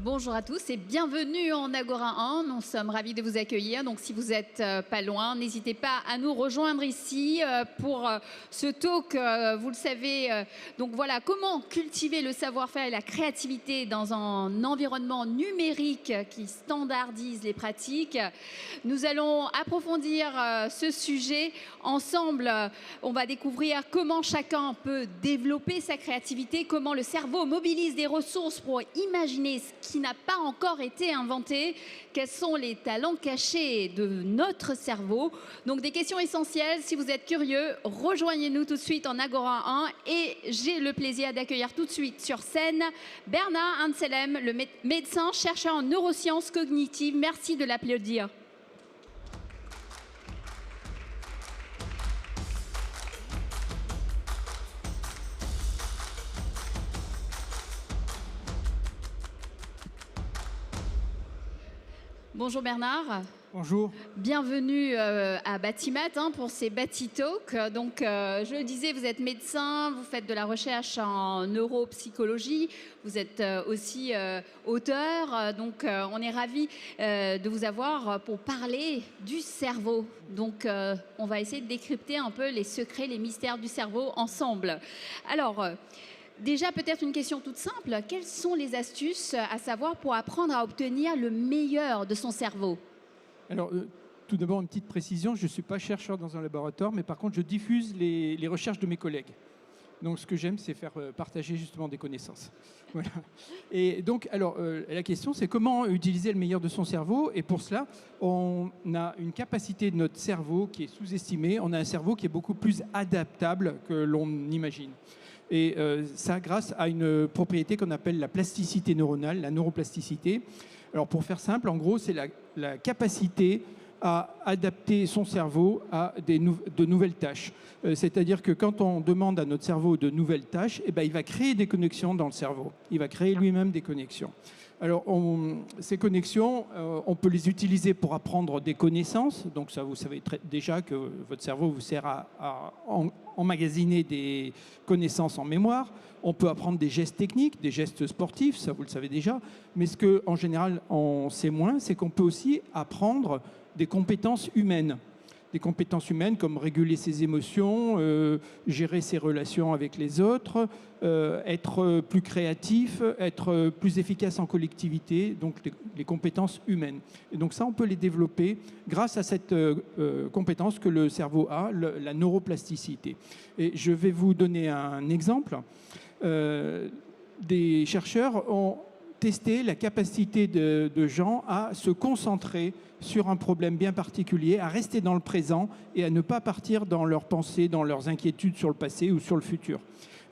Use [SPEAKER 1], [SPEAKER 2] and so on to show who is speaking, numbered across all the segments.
[SPEAKER 1] Bonjour à tous et bienvenue en Agora 1. Nous sommes ravis de vous accueillir. Donc, si vous n'êtes pas loin, n'hésitez pas à nous rejoindre ici pour ce talk. Vous le savez, donc voilà, comment cultiver le savoir-faire et la créativité dans un environnement numérique qui standardise les pratiques. Nous allons approfondir ce sujet ensemble. On va découvrir comment chacun peut développer sa créativité, comment le cerveau mobilise des ressources pour imaginer ce qui n'a pas encore été inventé, quels sont les talents cachés de notre cerveau. Donc des questions essentielles. Si vous êtes curieux, rejoignez-nous tout de suite en Agora 1 et j'ai le plaisir d'accueillir tout de suite sur scène Bernard Anselem, le médecin chercheur en neurosciences cognitives. Merci de l'applaudir. Bonjour Bernard.
[SPEAKER 2] Bonjour.
[SPEAKER 1] Bienvenue à Batimat pour ces Batitalks. Donc, je le disais, vous êtes médecin, vous faites de la recherche en neuropsychologie, vous êtes aussi auteur. Donc, on est ravis de vous avoir pour parler du cerveau. Donc, on va essayer de décrypter un peu les secrets, les mystères du cerveau ensemble. Alors, déjà, peut-être une question toute simple. Quelles sont les astuces à savoir pour apprendre à obtenir le meilleur de son cerveau?
[SPEAKER 2] Alors, tout d'abord, une petite précision. Je ne suis pas chercheur dans un laboratoire, mais par contre, je diffuse les recherches de mes collègues. Donc, ce que j'aime, c'est faire partager justement des connaissances. Voilà. Et donc, alors, la question, c'est comment utiliser le meilleur de son cerveau. Et pour cela, on a une capacité de notre cerveau qui est sous-estimée. On a un cerveau qui est beaucoup plus adaptable que l'on imagine. Et ça, grâce à une propriété qu'on appelle la plasticité neuronale, la neuroplasticité. Alors, pour faire simple, en gros, c'est la capacité à adapter son cerveau à de nouvelles tâches. C'est-à-dire que quand on demande à notre cerveau de nouvelles tâches, eh ben, il va créer des connexions dans le cerveau. Il va créer lui-même des connexions. Alors, ces connexions, on peut les utiliser pour apprendre des connaissances. Donc, ça, vous savez déjà que votre cerveau vous sert à emmagasiner des connaissances en mémoire. On peut apprendre des gestes techniques, des gestes sportifs, ça, vous le savez déjà. Mais ce qu'en général, on sait moins, c'est qu'on peut aussi apprendre des compétences humaines. Des compétences humaines comme réguler ses émotions, gérer ses relations avec les autres, être plus créatif, être plus efficace en collectivité, donc les compétences humaines. Et donc ça, on peut les développer grâce à cette compétence que le cerveau a, la neuroplasticité. Et je vais vous donner un exemple. Des chercheurs ont testé la capacité de gens à se concentrer sur un problème bien particulier, à rester dans le présent et à ne pas partir dans leurs pensées, dans leurs inquiétudes sur le passé ou sur le futur.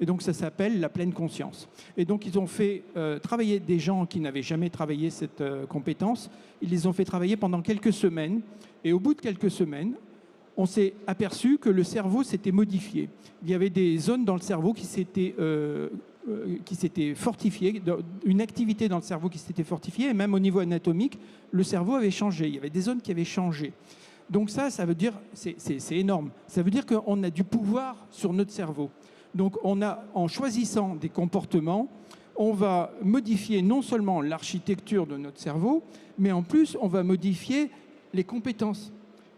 [SPEAKER 2] Et donc ça s'appelle la pleine conscience. Et donc ils ont fait travailler des gens qui n'avaient jamais travaillé cette compétence. Ils les ont fait travailler pendant quelques semaines. Et au bout de quelques semaines, on s'est aperçu que le cerveau s'était modifié. Il y avait des zones dans le cerveau qui s'étaient fortifiées, une activité dans le cerveau qui s'était fortifiée, et même au niveau anatomique, le cerveau avait changé. Il y avait des zones qui avaient changé. Donc ça veut dire, c'est énorme. Ça veut dire qu'on a du pouvoir sur notre cerveau. Donc en choisissant des comportements, on va modifier non seulement l'architecture de notre cerveau, mais en plus, on va modifier les compétences.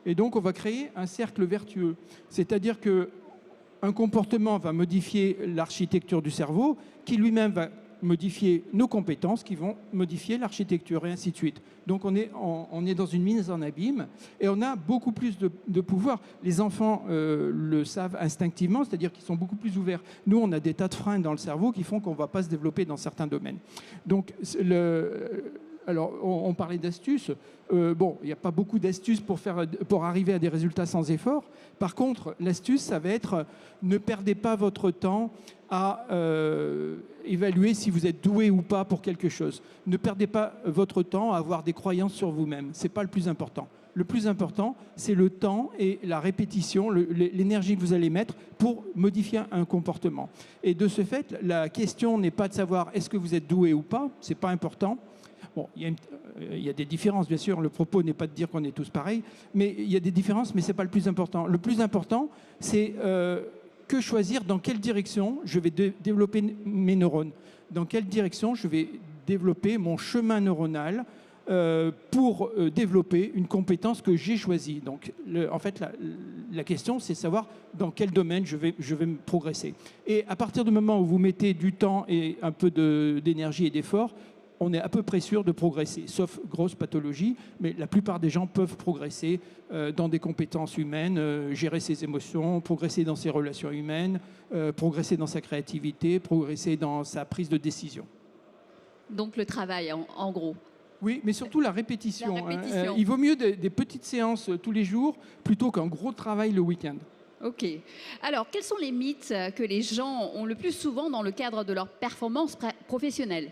[SPEAKER 2] Et donc, on va créer un cercle vertueux. C'est-à-dire qu'un comportement va modifier l'architecture du cerveau, qui lui-même va modifier nos compétences, qui vont modifier l'architecture, et ainsi de suite. Donc, on est dans une mise en abîme, et on a beaucoup plus de pouvoir. Les enfants le savent instinctivement, c'est-à-dire qu'ils sont beaucoup plus ouverts. Nous, on a des tas de freins dans le cerveau qui font qu'on ne va pas se développer dans certains domaines. Donc, alors, on parlait d'astuces. Bon, il n'y a pas beaucoup d'astuces pour arriver à des résultats sans effort. Par contre, l'astuce, ça va être ne perdez pas votre temps à évaluer si vous êtes doué ou pas pour quelque chose. Ne perdez pas votre temps à avoir des croyances sur vous-même. Ce n'est pas le plus important. Le plus important, c'est le temps et la répétition, l'énergie que vous allez mettre pour modifier un comportement. Et de ce fait, la question n'est pas de savoir est-ce que vous êtes doué ou pas, ce n'est pas important. Bon, il y a des différences, bien sûr. Le propos n'est pas de dire qu'on est tous pareils, mais il y a des différences, mais ce n'est pas le plus important. Le plus important, c'est que choisir dans quelle direction je vais développer mes neurones, dans quelle direction je vais développer mon chemin neuronal pour développer une compétence que j'ai choisie. Donc, en fait, la question, c'est savoir dans quel domaine je vais me progresser. Et à partir du moment où vous mettez du temps et un peu d'énergie et d'effort, on est à peu près sûr de progresser, sauf grosse pathologie, mais la plupart des gens peuvent progresser dans des compétences humaines, gérer ses émotions, progresser dans ses relations humaines, progresser dans sa créativité, progresser dans sa prise de décision.
[SPEAKER 1] Donc le travail, en gros.
[SPEAKER 2] Oui, mais surtout la répétition.
[SPEAKER 1] La répétition.
[SPEAKER 2] Il vaut mieux des petites séances tous les jours plutôt qu'un gros travail le week-end.
[SPEAKER 1] Ok. Alors, quels sont les mythes que les gens ont le plus souvent dans le cadre de leur performance professionnelle?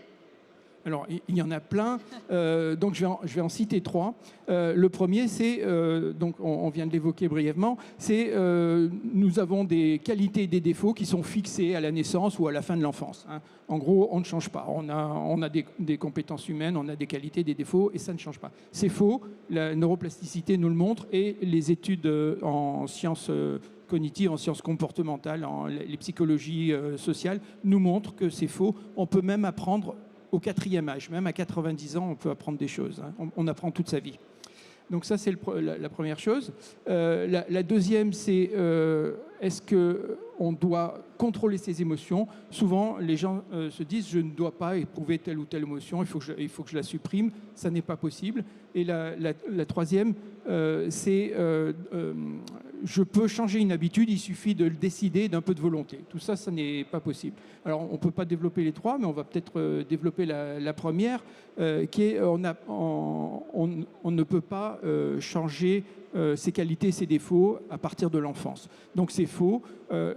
[SPEAKER 2] Alors, il y en a plein, donc je vais en citer 3. Le premier, c'est, donc on vient de l'évoquer brièvement, c'est nous avons des qualités et des défauts qui sont fixés à la naissance ou à la fin de l'enfance. Hein. En gros, on ne change pas. On a des compétences humaines, on a des qualités, des défauts, et ça ne change pas. C'est faux, la neuroplasticité nous le montre, et les études en sciences cognitives, en sciences comportementales, les psychologies sociales nous montrent que c'est faux. On peut même apprendre au 4e âge, même à 90 ans, on peut apprendre des choses. Hein. On apprend toute sa vie. Donc ça, c'est la première chose. La deuxième, c'est est-ce qu'on doit contrôler ses émotions? Souvent, les gens se disent, je ne dois pas éprouver telle ou telle émotion, il faut que je la supprime. Ça n'est pas possible. Et la troisième, c'est je peux changer une habitude, il suffit de le décider, d'un peu de volonté. Tout ça, ça n'est pas possible. Alors, on ne peut pas développer les trois, mais on va peut-être développer la première, qui est on ne peut pas changer ses qualités, ses défauts à partir de l'enfance. Donc c'est faux.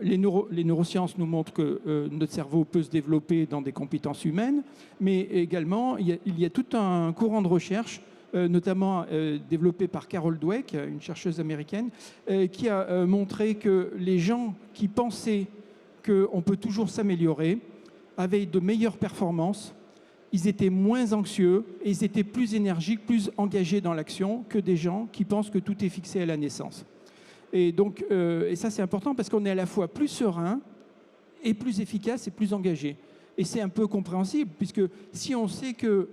[SPEAKER 2] Les neurosciences nous montrent que notre cerveau peut se développer dans des compétences humaines, mais également, il y a tout un courant de recherche notamment développé par Carol Dweck, une chercheuse américaine, qui a montré que les gens qui pensaient qu'on peut toujours s'améliorer avaient de meilleures performances, ils étaient moins anxieux et ils étaient plus énergiques, plus engagés dans l'action que des gens qui pensent que tout est fixé à la naissance. Et donc, et ça c'est important parce qu'on est à la fois plus serein et plus efficace et plus engagé. Et c'est un peu compréhensible puisque si on sait que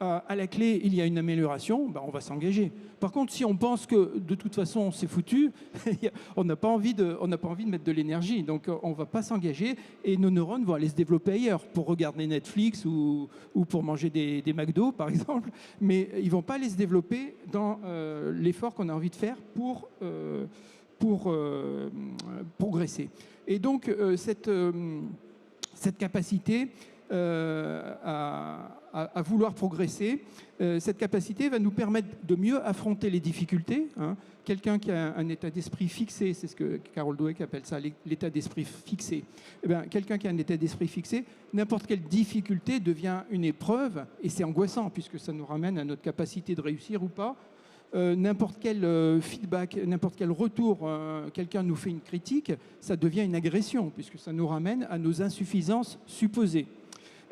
[SPEAKER 2] à la clé, il y a une amélioration, ben on va s'engager. Par contre, si on pense que de toute façon, c'est foutu, on n'a pas envie de mettre de l'énergie. Donc, on ne va pas s'engager et nos neurones vont aller se développer ailleurs pour regarder Netflix ou pour manger des McDo, par exemple. Mais ils ne vont pas aller se développer dans l'effort qu'on a envie de faire pour progresser. Et donc, cette capacité à vouloir progresser, cette capacité va nous permettre de mieux affronter les difficultés. Hein. Quelqu'un qui a un état d'esprit fixé, c'est ce que Carol Dweck appelle ça, l'état d'esprit fixé. Eh bien, quelqu'un qui a un état d'esprit fixé, n'importe quelle difficulté devient une épreuve, et c'est angoissant, puisque ça nous ramène à notre capacité de réussir ou pas. N'importe quel feedback, n'importe quel retour, quelqu'un nous fait une critique, ça devient une agression, puisque ça nous ramène à nos insuffisances supposées.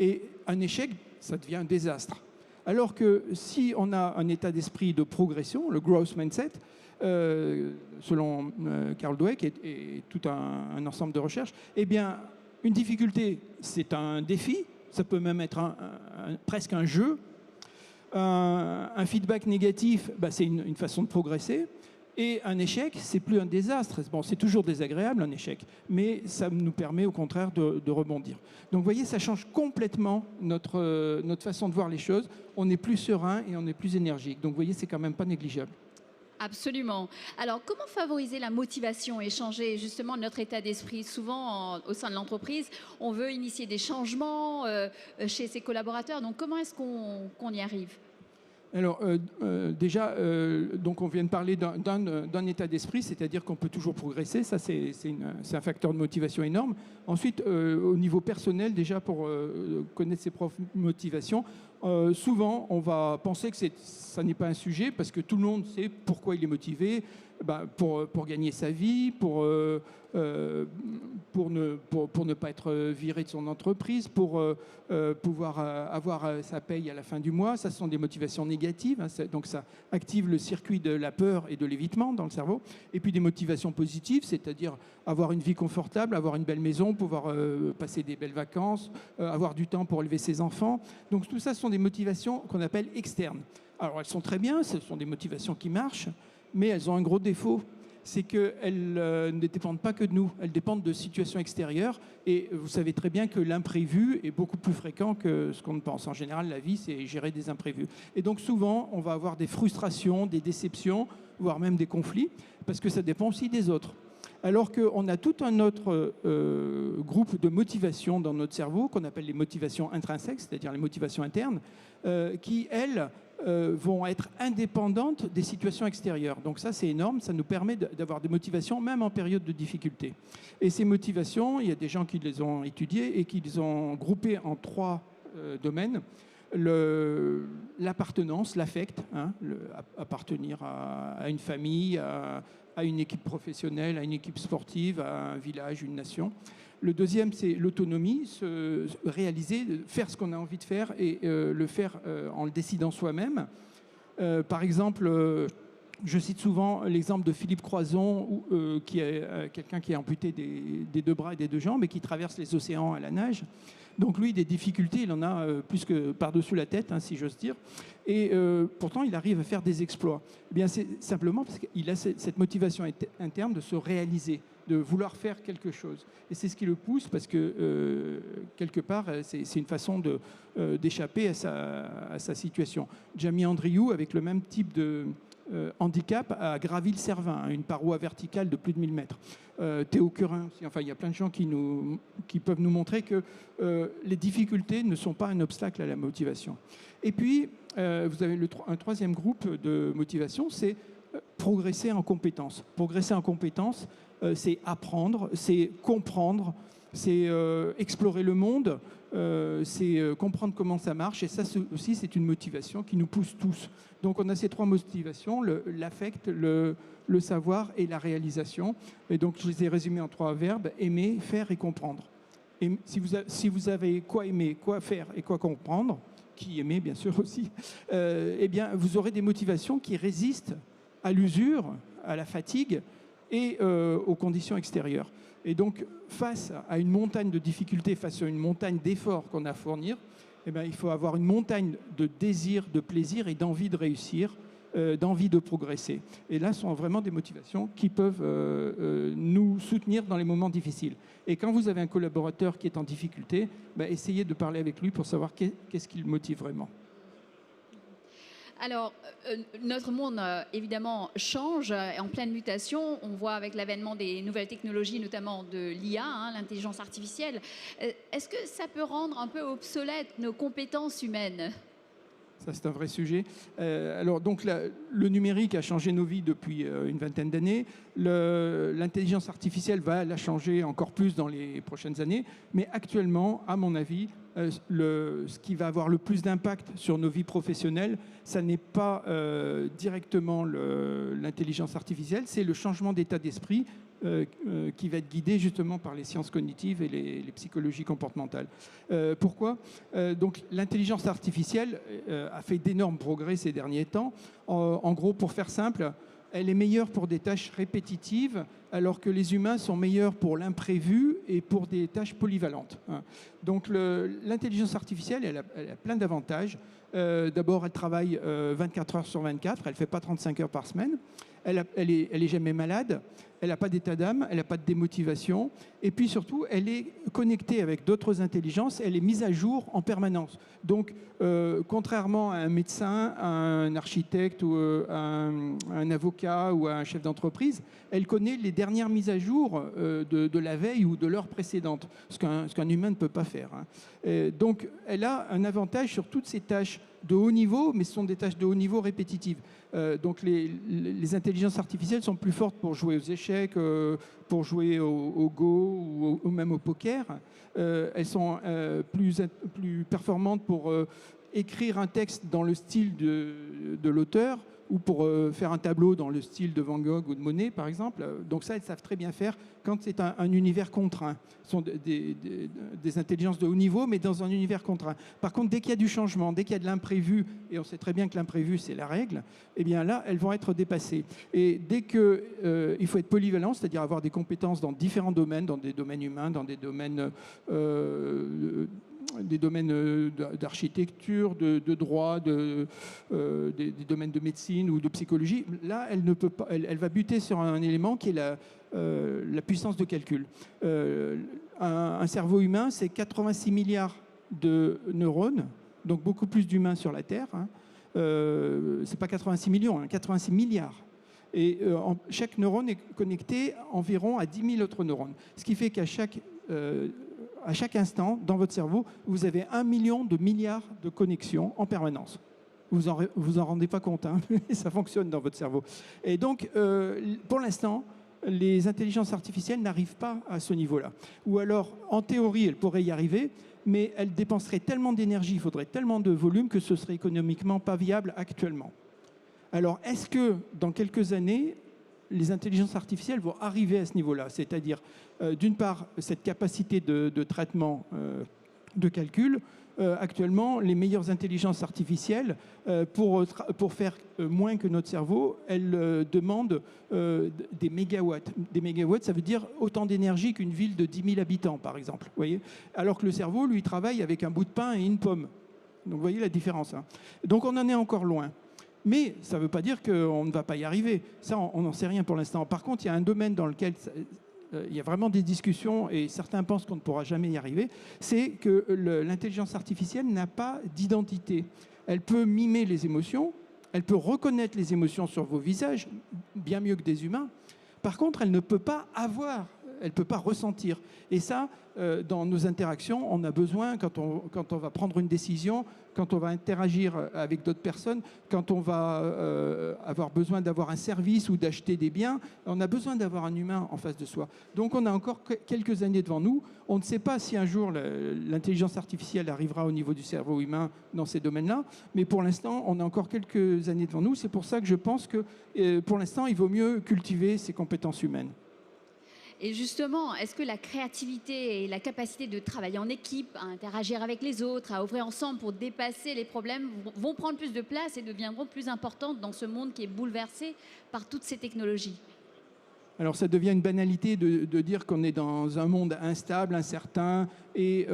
[SPEAKER 2] Et un échec, ça devient un désastre. Alors que si on a un état d'esprit de progression, le growth mindset, selon Carol Dweck et tout un ensemble de recherches, eh bien, une difficulté, c'est un défi, ça peut même être presque un jeu. Un feedback négatif, bah, c'est une façon de progresser. Et un échec, c'est plus un désastre. Bon, c'est toujours désagréable, un échec, mais ça nous permet au contraire de rebondir. Donc, vous voyez, ça change complètement notre façon de voir les choses. On est plus serein et on est plus énergique. Donc, vous voyez, c'est quand même pas négligeable.
[SPEAKER 1] Absolument. Alors, comment favoriser la motivation et changer justement notre état d'esprit? Souvent, au sein de l'entreprise, on veut initier des changements chez ses collaborateurs. Donc, comment est-ce qu'on y arrive?
[SPEAKER 2] Alors, déjà, donc on vient de parler d'un état d'esprit, c'est-à-dire qu'on peut toujours progresser. Ça, c'est un facteur de motivation énorme. Ensuite, au niveau personnel, déjà, pour connaître ses propres motivations, souvent, on va penser que ça n'est pas un sujet parce que tout le monde sait pourquoi il est motivé. pour gagner sa vie, pour ne pas être viré de son entreprise, pour pouvoir avoir sa paye à la fin du mois. Ça, ce sont des motivations négatives. Donc ça active le circuit de la peur et de l'évitement dans le cerveau. Et puis des motivations positives, c'est-à-dire avoir une vie confortable, avoir une belle maison, pouvoir passer des belles vacances, avoir du temps pour élever ses enfants. Donc tout ça, ce sont des motivations qu'on appelle externes. Alors elles sont très bien, ce sont des motivations qui marchent, mais elles ont un gros défaut, c'est qu'elles ne dépendent pas que de nous, elles dépendent de situations extérieures, et vous savez très bien que l'imprévu est beaucoup plus fréquent que ce qu'on ne pense. En général, la vie, c'est gérer des imprévus. Et donc souvent, on va avoir des frustrations, des déceptions, voire même des conflits, parce que ça dépend aussi des autres. Alors qu'on a tout un autre groupe de motivations dans notre cerveau, qu'on appelle les motivations intrinsèques, c'est-à-dire les motivations internes, qui, elles, vont être indépendantes des situations extérieures. Donc ça, c'est énorme, ça nous permet d'avoir des motivations même en période de difficulté. Et ces motivations, il y a des gens qui les ont étudiées et qui les ont groupées en 3 domaines. L'appartenance, l'affect, appartenir à une famille, à une équipe professionnelle, à une équipe sportive, à un village, une nation. Le deuxième, c'est l'autonomie, se réaliser, faire ce qu'on a envie de faire et le faire en le décidant soi-même. Par exemple, je cite souvent l'exemple de Philippe Croizon, qui est quelqu'un qui est amputé des 2 bras et des 2 jambes et qui traverse les océans à la nage. Donc lui, des difficultés, il en a plus que par-dessous la tête, si j'ose dire. Et pourtant, il arrive à faire des exploits. Eh bien, c'est simplement parce qu'il a cette motivation interne de se réaliser, de vouloir faire quelque chose. Et c'est ce qui le pousse parce que, quelque part, c'est une façon d'échapper à sa situation. Jamie Andriou, avec le même type de handicap, a gravi le Cervin, une paroi verticale de plus de 1000 mètres. Théo Curin aussi. Enfin, il y a plein de gens qui peuvent nous montrer que les difficultés ne sont pas un obstacle à la motivation. Et puis, vous avez un 3e groupe de motivation, c'est progresser en compétences. Progresser en compétences, c'est apprendre, c'est comprendre, c'est explorer le monde, c'est comprendre comment ça marche. Et ça aussi, c'est une motivation qui nous pousse tous. Donc on a ces 3 motivations, l'affect, le savoir et la réalisation. Et donc je les ai résumés en 3 verbes, aimer, faire et comprendre. Et si vous avez quoi aimer, quoi faire et quoi comprendre, qui aimer bien sûr aussi, eh bien vous aurez des motivations qui résistent à l'usure, à la fatigue et aux conditions extérieures. Et donc, face à une montagne de difficultés, face à une montagne d'efforts qu'on a à fournir, eh bien, il faut avoir une montagne de désir, de plaisir et d'envie de réussir, d'envie de progresser. Et là, ce sont vraiment des motivations qui peuvent nous soutenir dans les moments difficiles. Et quand vous avez un collaborateur qui est en difficulté, essayez de parler avec lui pour savoir qu'est-ce qui le motive vraiment.
[SPEAKER 1] Alors, notre monde, évidemment, change, est en pleine mutation. On voit avec l'avènement des nouvelles technologies, notamment de l'IA, l'intelligence artificielle. Est-ce que ça peut rendre un peu obsolètes nos compétences humaines ?
[SPEAKER 2] Ça, c'est un vrai sujet. Alors, donc, le numérique a changé nos vies depuis une vingtaine d'années. L'intelligence artificielle va la changer encore plus dans les prochaines années. Mais actuellement, à mon avis, ce qui va avoir le plus d'impact sur nos vies professionnelles, ça n'est pas directement l'intelligence artificielle, c'est le changement d'état d'esprit qui va être guidé justement par les sciences cognitives et les psychologies comportementales. Pourquoi ? Donc l'intelligence artificielle a fait d'énormes progrès ces derniers temps. En gros, pour faire simple, elle est meilleure pour des tâches répétitives, alors que les humains sont meilleurs pour l'imprévu et pour des tâches polyvalentes. Donc l'intelligence artificielle, elle a plein d'avantages. D'abord, elle travaille 24 heures sur 24, elle ne fait pas 35 heures par semaine. Elle est jamais malade, elle n'a pas d'état d'âme, elle n'a pas de démotivation. Et puis surtout, elle est connectée avec d'autres intelligences, elle est mise à jour en permanence. Donc, contrairement à un médecin, à un architecte ou à un avocat ou à un chef d'entreprise, elle connaît les dernières mises à jour de la veille ou de l'heure précédente, ce qu'un humain ne peut pas faire. Donc, elle a un avantage sur toutes ces tâches de haut niveau, mais ce sont des tâches de haut niveau répétitives. Donc les intelligences artificielles sont plus fortes pour jouer aux échecs, pour jouer au Go ou même au poker. Elles sont plus performantes pour écrire un texte dans le style de l'auteur ou pour faire un tableau dans le style de Van Gogh ou de Monet, par exemple. Donc ça, elles savent très bien faire quand c'est un univers contraint. Ce sont des intelligences de haut niveau, mais dans un univers contraint. Par contre, dès qu'il y a du changement, dès qu'il y a de l'imprévu, et on sait très bien que l'imprévu, c'est la règle, eh bien là, elles vont être dépassées. Et dès qu'il faut être polyvalent, c'est-à-dire avoir des compétences dans différents domaines, dans des domaines humains, dans des domaines d'architecture, de droit, des domaines de médecine ou de psychologie. Là, elle ne peut pas, elle va buter sur un élément qui est la puissance de calcul. Un cerveau humain, c'est 86 milliards de neurones, donc beaucoup plus d'humains sur la Terre. C'est pas 86 millions, 86 milliards. Et chaque neurone est connecté environ à 10 000 autres neurones. Ce qui fait qu'à chaque instant, dans votre cerveau, vous avez 1 million de milliards de connexions en permanence. Vous en rendez pas compte, hein, ça fonctionne dans votre cerveau. Et donc, pour l'instant, les intelligences artificielles n'arrivent pas à ce niveau-là. Ou alors, en théorie, elles pourraient y arriver, mais elles dépenseraient tellement d'énergie, il faudrait tellement de volume que ce serait économiquement pas viable actuellement. Alors, est-ce que dans quelques années, les intelligences artificielles vont arriver à ce niveau-là? C'est-à-dire, d'une part, cette capacité de traitement de calcul. Actuellement, les meilleures intelligences artificielles, pour faire moins que notre cerveau, elles demandent des mégawatts. Des mégawatts, ça veut dire autant d'énergie qu'une ville de 10 000 habitants, par exemple. Vous voyez, alors que le cerveau, lui, travaille avec un bout de pain et une pomme. Donc, vous voyez la différence. Hein. Donc, on en est encore loin. Mais ça ne veut pas dire qu'on ne va pas y arriver. Ça, on n'en sait rien pour l'instant. Par contre, il y a un domaine dans lequel il y a vraiment des discussions et certains pensent qu'on ne pourra jamais y arriver. C'est que l'intelligence artificielle n'a pas d'identité. Elle peut mimer les émotions, elle peut reconnaître les émotions sur vos visages, bien mieux que des humains. Par contre, elle ne peut pas avoir, elle ne peut pas ressentir. Et ça, dans nos interactions, on a besoin, quand on va prendre une décision, quand on va interagir avec d'autres personnes, quand on va avoir besoin d'avoir un service ou d'acheter des biens, on a besoin d'avoir un humain en face de soi. Donc on a encore quelques années devant nous. On ne sait pas si un jour l'intelligence artificielle arrivera au niveau du cerveau humain dans ces domaines-là, mais pour l'instant, on a encore quelques années devant nous. C'est pour ça que je pense que pour l'instant, il vaut mieux cultiver ses compétences humaines.
[SPEAKER 1] Et justement, est-ce que la créativité et la capacité de travailler en équipe, à interagir avec les autres, à œuvrer ensemble pour dépasser les problèmes vont prendre plus de place et deviendront plus importantes dans ce monde qui est bouleversé par toutes ces technologies?
[SPEAKER 2] Alors ça devient une banalité de dire qu'on est dans un monde instable, incertain et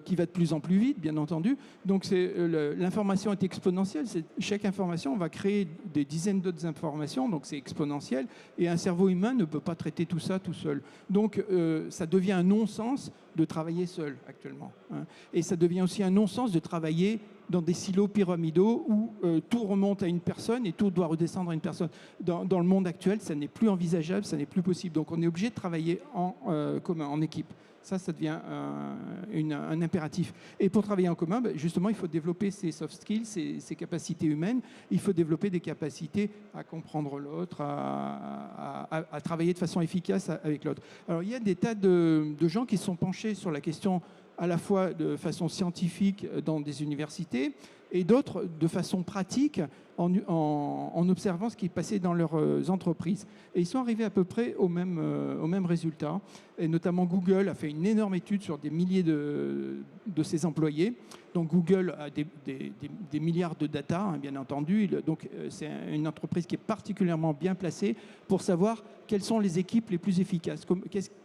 [SPEAKER 2] qui va de plus en plus vite, bien entendu. Donc l'information est exponentielle. Chaque information, on va créer des dizaines d'autres informations, donc c'est exponentiel. Et un cerveau humain ne peut pas traiter tout ça tout seul. Donc ça devient un non-sens de travailler seul actuellement. Hein. Et ça devient aussi un non-sens de travailler dans des silos pyramidaux où tout remonte à une personne et tout doit redescendre à une personne. Dans le monde actuel, ça n'est plus envisageable, ça n'est plus possible. Donc on est obligé de travailler en commun, en équipe. Ça devient un impératif. Et pour travailler en commun, justement, il faut développer ses soft skills, ses capacités humaines. Il faut développer des capacités à comprendre l'autre, à travailler de façon efficace avec l'autre. Alors il y a des tas de gens qui se sont penchés sur la question à la fois de façon scientifique dans des universités et d'autres de façon pratique en observant ce qui passait dans leurs entreprises. Et ils sont arrivés à peu près au même résultat. Et notamment Google a fait une énorme étude sur des milliers de ses employés. Donc Google a des milliards de data, hein, bien entendu. Donc c'est une entreprise qui est particulièrement bien placée pour savoir quelles sont les équipes les plus efficaces,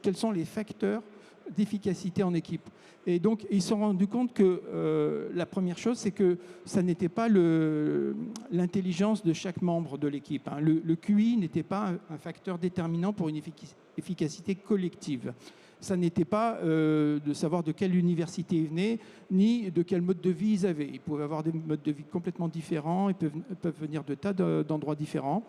[SPEAKER 2] quels sont les facteurs d'efficacité en équipe. Et donc, ils se sont rendus compte que la première chose, c'est que ça n'était pas l'intelligence de chaque membre de l'équipe. Hein. Le QI n'était pas un facteur déterminant pour une efficacité collective. Ça n'était pas de savoir de quelle université ils venaient, ni de quel mode de vie ils avaient. Ils pouvaient avoir des modes de vie complètement différents, ils peuvent venir de tas d'endroits différents,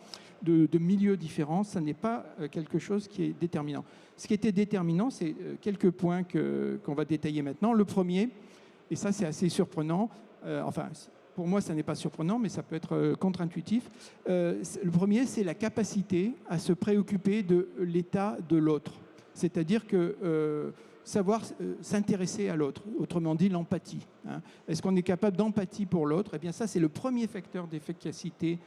[SPEAKER 2] de milieux différents. Ça n'est pas quelque chose qui est déterminant. Ce qui était déterminant, c'est quelques points qu'on va détailler maintenant. Le premier, et ça c'est assez surprenant, pour moi ça n'est pas surprenant, mais ça peut être contre-intuitif. Le premier, c'est la capacité à se préoccuper de l'état de l'autre. C'est-à-dire que savoir s'intéresser à l'autre, autrement dit l'empathie. Hein. Est-ce qu'on est capable d'empathie pour l'autre? Eh bien ça, c'est le premier facteur d'efficacité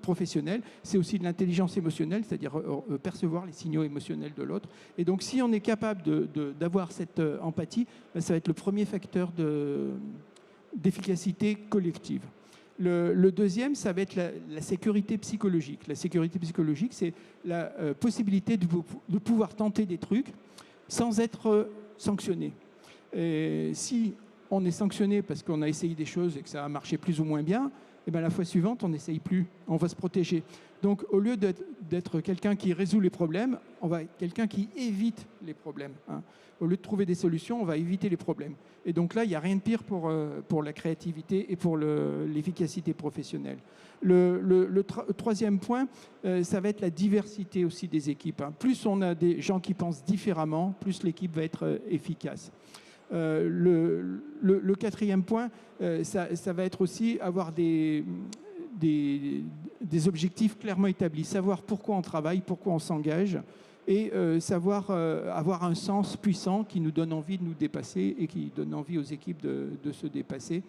[SPEAKER 2] professionnelle, c'est aussi de l'intelligence émotionnelle, c'est-à-dire percevoir les signaux émotionnels de l'autre. Et donc, si on est capable d'avoir cette empathie, ben, ça va être le premier facteur d'efficacité collective. Le deuxième, ça va être la sécurité psychologique. La sécurité psychologique, c'est la possibilité de pouvoir tenter des trucs sans être sanctionné. Et si on est sanctionné parce qu'on a essayé des choses et que ça a marché plus ou moins bien, et bien la fois suivante, on n'essaye plus, on va se protéger. Donc au lieu d'être quelqu'un qui résout les problèmes, on va être quelqu'un qui évite les problèmes. Hein. Au lieu de trouver des solutions, on va éviter les problèmes. Et donc là, il n'y a rien de pire pour la créativité et pour l'efficacité professionnelle. Le troisième point, ça va être la diversité aussi des équipes. Hein. Plus on a des gens qui pensent différemment, plus l'équipe va être efficace. Le quatrième point, ça va être aussi avoir des objectifs clairement établis, savoir pourquoi on travaille, pourquoi on s'engage, et savoir avoir un sens puissant qui nous donne envie de nous dépasser et qui donne envie aux équipes de se dépasser.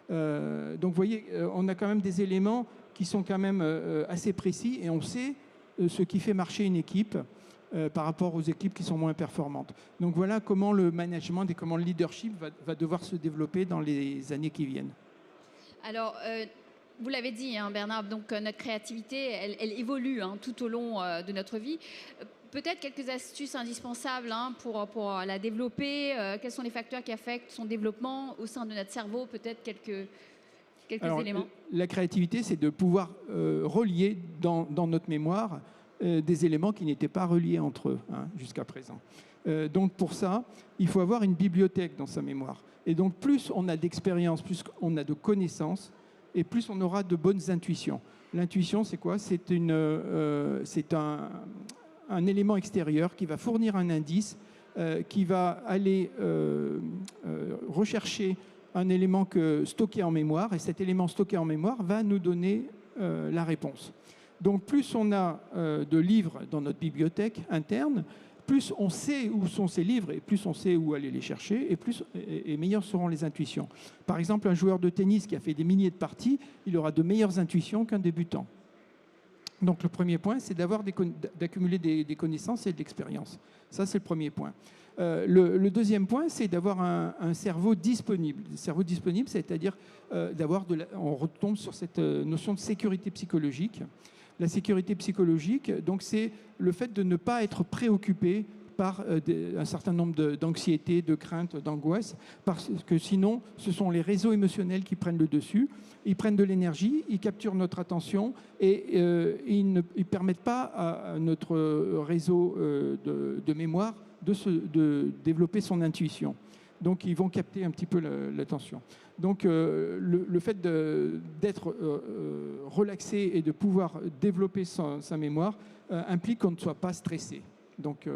[SPEAKER 2] Donc vous voyez, on a quand même des éléments qui sont quand même assez précis et on sait ce qui fait marcher une équipe par rapport aux équipes qui sont moins performantes. Donc voilà comment le management et comment le leadership va devoir se développer dans les années qui viennent.
[SPEAKER 1] Alors, vous l'avez dit, hein, Bernard, donc notre créativité, elle évolue hein, tout au long de notre vie. Peut-être quelques astuces indispensables hein, pour la développer. Quels sont les facteurs qui affectent son développement au sein de notre cerveau? Peut-être quelques éléments.
[SPEAKER 2] La créativité, c'est de pouvoir relier dans notre mémoire des éléments qui n'étaient pas reliés entre eux hein, jusqu'à présent. Donc pour ça, il faut avoir une bibliothèque dans sa mémoire. Et donc plus on a d'expérience, plus on a de connaissances, et plus on aura de bonnes intuitions. L'intuition, c'est quoi? C'est un élément extérieur qui va fournir un indice, qui va aller rechercher un élément stocké en mémoire, et cet élément stocké en mémoire va nous donner la réponse. Donc plus on a de livres dans notre bibliothèque interne, plus on sait où sont ces livres et plus on sait où aller les chercher et meilleures seront les intuitions. Par exemple, un joueur de tennis qui a fait des milliers de parties, il aura de meilleures intuitions qu'un débutant. Donc le premier point, c'est d'accumuler des connaissances et de l'expérience. Ça, c'est le premier point. Le deuxième point, c'est d'avoir un cerveau disponible. Le cerveau disponible, c'est-à-dire on retombe sur cette notion de sécurité psychologique. La sécurité psychologique, donc c'est le fait de ne pas être préoccupé par un certain nombre d'anxiétés, de craintes, d'angoisses, parce que sinon, ce sont les réseaux émotionnels qui prennent le dessus. Ils prennent de l'énergie, ils capturent notre attention et ils ne permettent pas à notre réseau de mémoire de développer son intuition. Donc, ils vont capter un petit peu l'attention. Donc, le fait d'être relaxé et de pouvoir développer sa mémoire implique qu'on ne soit pas stressé. Donc,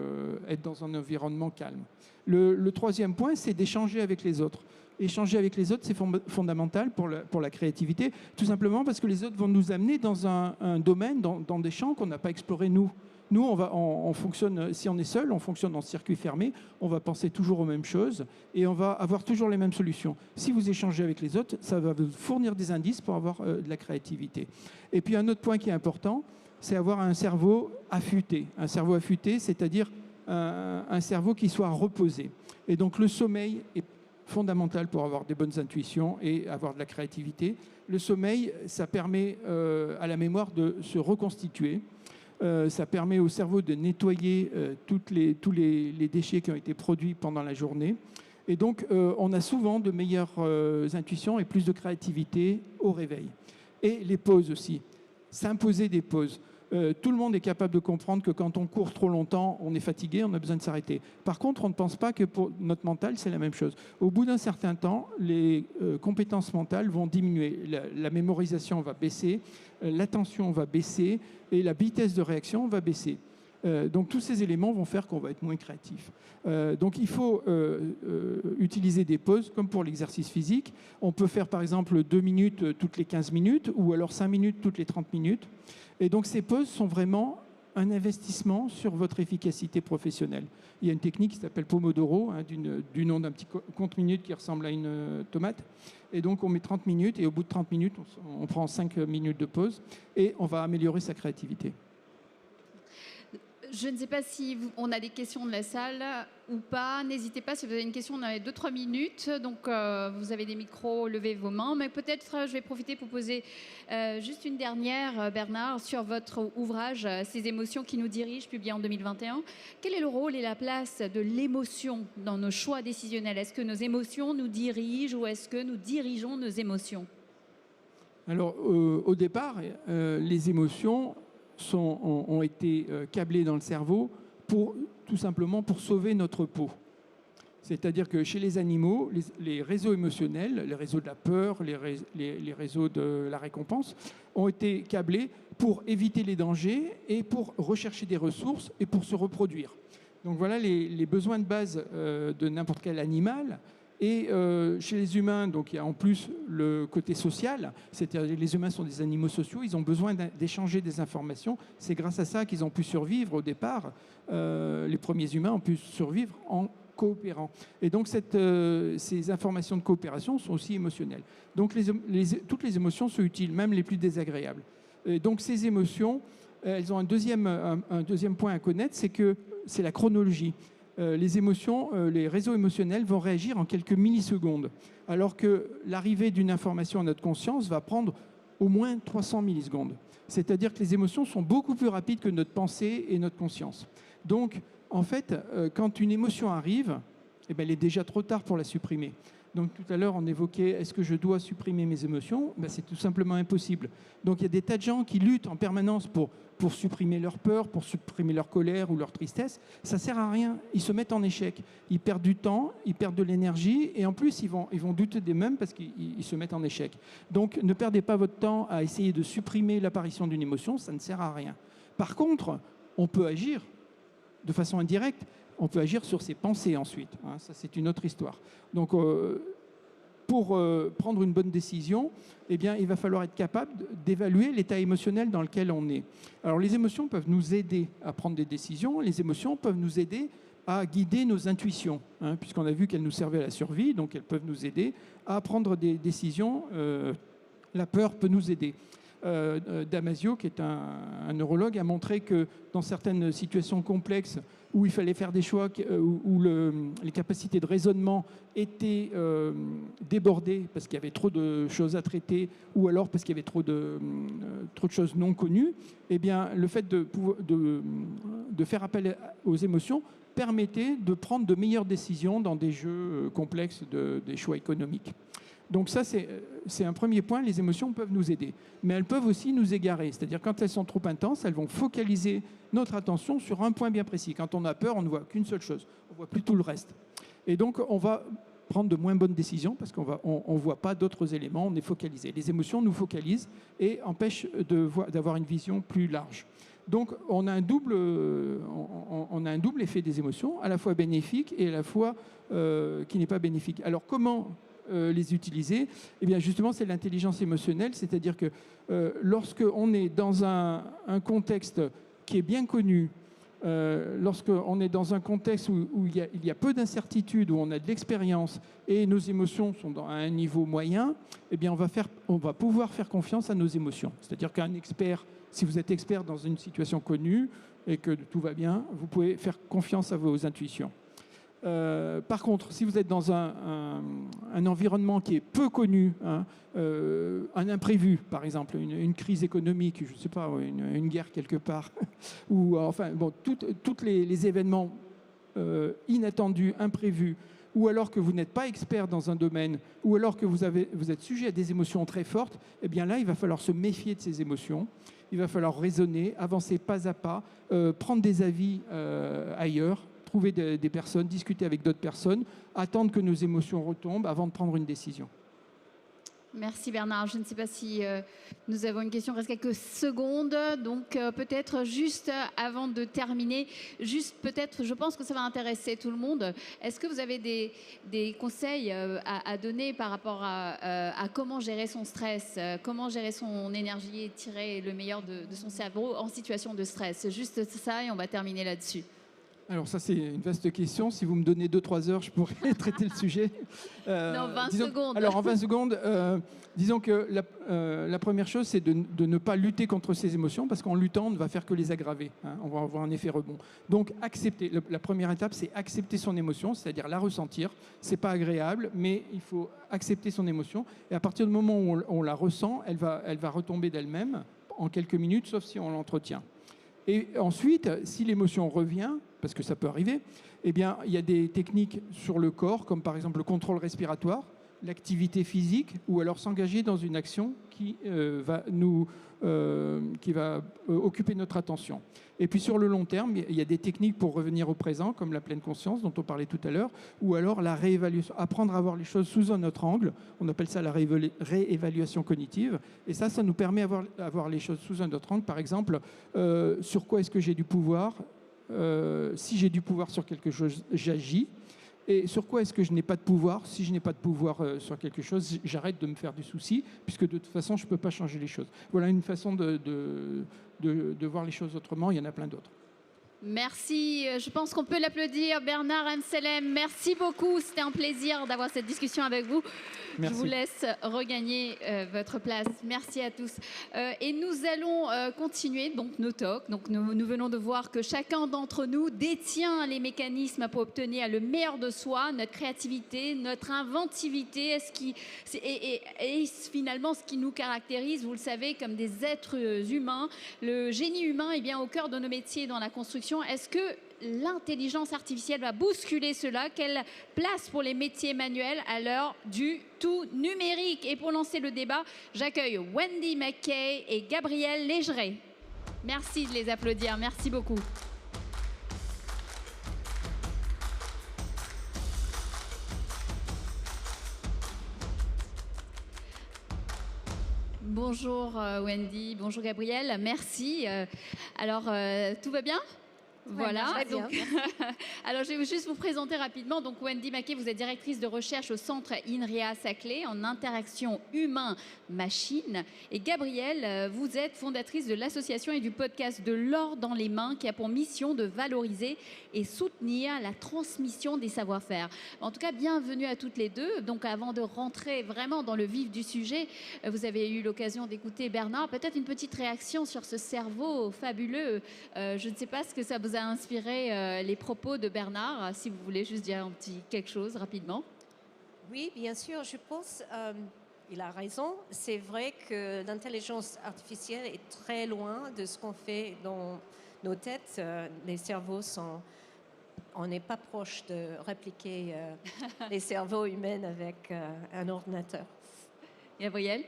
[SPEAKER 2] être dans un environnement calme. Le troisième point, c'est d'échanger avec les autres. Échanger avec les autres, c'est fondamental pour la créativité, tout simplement parce que les autres vont nous amener dans un domaine, dans des champs qu'on n'a pas explorés nous. Nous, on fonctionne, si on est seul, on fonctionne en circuit fermé, on va penser toujours aux mêmes choses et on va avoir toujours les mêmes solutions. Si vous échangez avec les autres, ça va vous fournir des indices pour avoir de la créativité. Et puis un autre point qui est important, c'est avoir un cerveau affûté. Un cerveau affûté, c'est-à-dire un cerveau qui soit reposé. Et donc le sommeil est fondamental pour avoir des bonnes intuitions et avoir de la créativité. Le sommeil, ça permet à la mémoire de se reconstituer. Ça permet au cerveau de nettoyer tous les déchets qui ont été produits pendant la journée. Et donc, on a souvent de meilleures intuitions et plus de créativité au réveil. Et les pauses aussi. S'imposer des pauses. Tout le monde est capable de comprendre que quand on court trop longtemps, on est fatigué, on a besoin de s'arrêter. Par contre, on ne pense pas que pour notre mental, c'est la même chose. Au bout d'un certain temps, les compétences mentales vont diminuer. La mémorisation va baisser, l'attention va baisser et la vitesse de réaction va baisser. Donc tous ces éléments vont faire qu'on va être moins créatif. Donc il faut utiliser des pauses comme pour l'exercice physique. On peut faire par exemple 2 minutes toutes les 15 minutes ou alors 5 minutes toutes les 30 minutes. Et donc ces pauses sont vraiment un investissement sur votre efficacité professionnelle. Il y a une technique qui s'appelle Pomodoro, hein, du nom d'un petit compte minute qui ressemble à une tomate. Et donc, on met 30 minutes et au bout de 30 minutes, on prend 5 minutes de pause et on va améliorer sa créativité.
[SPEAKER 1] Je ne sais pas si on a des questions de la salle ou pas. N'hésitez pas, si vous avez une question, on a 2-3 minutes. Donc, vous avez des micros, levez vos mains. Mais peut-être, je vais profiter pour poser juste une dernière, Bernard, sur votre ouvrage « Ces émotions qui nous dirigent », publié en 2021. Quel est le rôle et la place de l'émotion dans nos choix décisionnels? Est-ce que nos émotions nous dirigent ou est-ce que nous dirigeons nos émotions?
[SPEAKER 2] Alors, au départ, les émotions ont été câblés dans le cerveau tout simplement pour sauver notre peau. C'est-à-dire que chez les animaux, les réseaux émotionnels, les réseaux de la peur, les réseaux de la récompense, ont été câblés pour éviter les dangers et pour rechercher des ressources et pour se reproduire. Donc voilà les besoins de base de n'importe quel animal. Et chez les humains, donc il y a en plus le côté social, c'est-à-dire que les humains sont des animaux sociaux, ils ont besoin d'échanger des informations. C'est grâce à ça qu'ils ont pu survivre au départ. Les premiers humains ont pu survivre en coopérant. Et donc ces informations de coopération sont aussi émotionnelles. Donc toutes les émotions sont utiles, même les plus désagréables. Et donc ces émotions, elles ont un deuxième point à connaître, c'est que c'est la chronologie. Les émotions, les réseaux émotionnels vont réagir en quelques millisecondes, alors que l'arrivée d'une information à notre conscience va prendre au moins 300 millisecondes. C'est-à-dire que les émotions sont beaucoup plus rapides que notre pensée et notre conscience. Donc, en fait, quand une émotion arrive, eh bien, il est déjà trop tard pour la supprimer. Donc tout à l'heure, on évoquait, est-ce que je dois supprimer mes émotions? Ben, c'est tout simplement impossible. Donc il y a des tas de gens qui luttent en permanence pour supprimer leur peur, pour supprimer leur colère ou leur tristesse. Ça ne sert à rien. Ils se mettent en échec. Ils perdent du temps, ils perdent de l'énergie et en plus, ils vont douter d'eux-mêmes parce qu'ils se mettent en échec. Donc ne perdez pas votre temps à essayer de supprimer l'apparition d'une émotion, ça ne sert à rien. Par contre, on peut agir de façon indirecte. On peut agir sur ses pensées ensuite. Hein, ça, c'est une autre histoire. Donc, pour prendre une bonne décision, eh bien, il va falloir être capable d'évaluer l'état émotionnel dans lequel on est. Alors, les émotions peuvent nous aider à prendre des décisions. Les émotions peuvent nous aider à guider nos intuitions, hein, puisqu'on a vu qu'elles nous servaient à la survie, donc elles peuvent nous aider à prendre des décisions. La peur peut nous aider. Damasio, qui est un neurologue, a montré que dans certaines situations complexes où il fallait faire des choix, où les capacités de raisonnement étaient débordées parce qu'il y avait trop de choses à traiter ou alors parce qu'il y avait trop de choses non connues, eh bien, le fait de faire appel aux émotions permettait de prendre de meilleures décisions dans des jeux complexes des choix économiques. Donc ça, c'est un premier point, les émotions peuvent nous aider. Mais elles peuvent aussi nous égarer, c'est-à-dire quand elles sont trop intenses, elles vont focaliser notre attention sur un point bien précis. Quand on a peur, on ne voit qu'une seule chose, on ne voit plus tout le reste. Et donc, on va prendre de moins bonnes décisions parce qu'on ne voit pas d'autres éléments, on est focalisé. Les émotions nous focalisent et empêchent d'avoir une vision plus large. Donc, on a un double effet des émotions, à la fois bénéfique et à la fois qui n'est pas bénéfique. Alors, comment les utiliser? Eh bien, justement, c'est l'intelligence émotionnelle, c'est-à-dire que lorsqu'on est dans un contexte qui est bien connu, lorsqu'on est dans un contexte où il y a peu d'incertitudes, où on a de l'expérience et nos émotions sont à un niveau moyen, eh bien, on va pouvoir faire confiance à nos émotions. C'est-à-dire qu'un expert, si vous êtes expert dans une situation connue et que tout va bien, vous pouvez faire confiance à vos intuitions. Par contre, si vous êtes dans un environnement qui est peu connu, hein, un imprévu, par exemple, une crise économique, je ne sais pas, une guerre quelque part, ou enfin, bon, tous les événements inattendus, imprévus, ou alors que vous n'êtes pas expert dans un domaine, ou alors que vous êtes sujet à des émotions très fortes, eh bien là, il va falloir se méfier de ces émotions. Il va falloir raisonner, avancer pas à pas, prendre des avis ailleurs, trouver des personnes, discuter avec d'autres personnes, attendre que nos émotions retombent avant de prendre une décision.
[SPEAKER 1] Merci Bernard. Je ne sais pas si nous avons une question. Il reste quelques secondes. Donc peut-être juste avant de terminer, juste peut-être, je pense que ça va intéresser tout le monde. Est-ce que vous avez des conseils à donner par rapport à comment gérer son stress, comment gérer son énergie et tirer le meilleur de son cerveau en situation de stress? Juste ça et on va terminer là-dessus.
[SPEAKER 2] Alors ça, c'est une vaste question. Si vous me donnez 2-3 heures, je pourrais traiter le sujet.
[SPEAKER 1] Non, 20 secondes.
[SPEAKER 2] Alors en 20 secondes, disons que la première chose, c'est de ne pas lutter contre ses émotions, parce qu'en luttant, on ne va faire que les aggraver. Hein. On va avoir un effet rebond. Donc accepter. La première étape, c'est accepter son émotion, c'est-à-dire la ressentir. C'est pas agréable, mais il faut accepter son émotion. Et à partir du moment où on la ressent, elle va retomber d'elle-même en quelques minutes, sauf si on l'entretient. Et ensuite, si l'émotion revient, parce que ça peut arriver, eh bien, il y a des techniques sur le corps, comme par exemple le contrôle respiratoire, l'activité physique, ou alors s'engager dans une action qui va occuper notre attention. Et puis sur le long terme, il y a des techniques pour revenir au présent, comme la pleine conscience dont on parlait tout à l'heure, ou alors la réévaluation, apprendre à voir les choses sous un autre angle. On appelle ça la réévaluation cognitive. Et ça nous permet d'avoir les choses sous un autre angle. Par exemple, sur quoi est-ce que j'ai du pouvoir? Si j'ai du pouvoir sur quelque chose, j'agis. Et sur quoi est-ce que je n'ai pas de pouvoir? Si je n'ai pas de pouvoir sur quelque chose, j'arrête de me faire du souci, puisque de toute façon, je ne peux pas changer les choses. Voilà une façon de voir les choses autrement. Il y en a plein d'autres.
[SPEAKER 1] Merci, je pense qu'on peut l'applaudir. Bernard Amselem, merci beaucoup. C'était un plaisir d'avoir cette discussion avec vous.
[SPEAKER 2] Merci.
[SPEAKER 1] Je vous laisse regagner votre place. Merci à tous. Et nous allons continuer donc nos talks. Donc nous venons de voir que chacun d'entre nous détient les mécanismes pour obtenir le meilleur de soi, notre créativité, notre inventivité, et finalement ce qui nous caractérise, vous le savez, comme des êtres humains. Le génie humain est bien au cœur de nos métiers dans la construction. Est-ce que l'intelligence artificielle va bousculer cela? Quelle place pour les métiers manuels à l'heure du tout numérique? Et pour lancer le débat, j'accueille Wendy McKay et Gabrielle Légeret. Merci de les applaudir. Merci beaucoup. Bonjour Wendy, bonjour Gabrielle, merci. Alors, tout va bien? Voilà,
[SPEAKER 3] ouais, bien,
[SPEAKER 1] donc, alors je vais juste vous présenter rapidement. Donc Wendy McKay, vous êtes directrice de recherche au centre INRIA-Saclay en interaction humain-machine. Et Gabrielle, vous êtes fondatrice de l'association et du podcast de l'or dans les mains qui a pour mission de valoriser et soutenir la transmission des savoir-faire. En tout cas, bienvenue à toutes les deux. Donc avant de rentrer vraiment dans le vif du sujet, vous avez eu l'occasion d'écouter Bernard. Peut-être une petite réaction sur ce cerveau fabuleux. Je ne sais pas ce que ça vous a inspiré les propos de Bernard, si vous voulez juste dire un petit quelque chose rapidement.
[SPEAKER 3] Oui, bien sûr, je pense il a raison. C'est vrai que l'intelligence artificielle est très loin de ce qu'on fait dans nos têtes. Les cerveaux sont... On n'est pas proche de répliquer les cerveaux humains avec un ordinateur.
[SPEAKER 1] Gabrielle?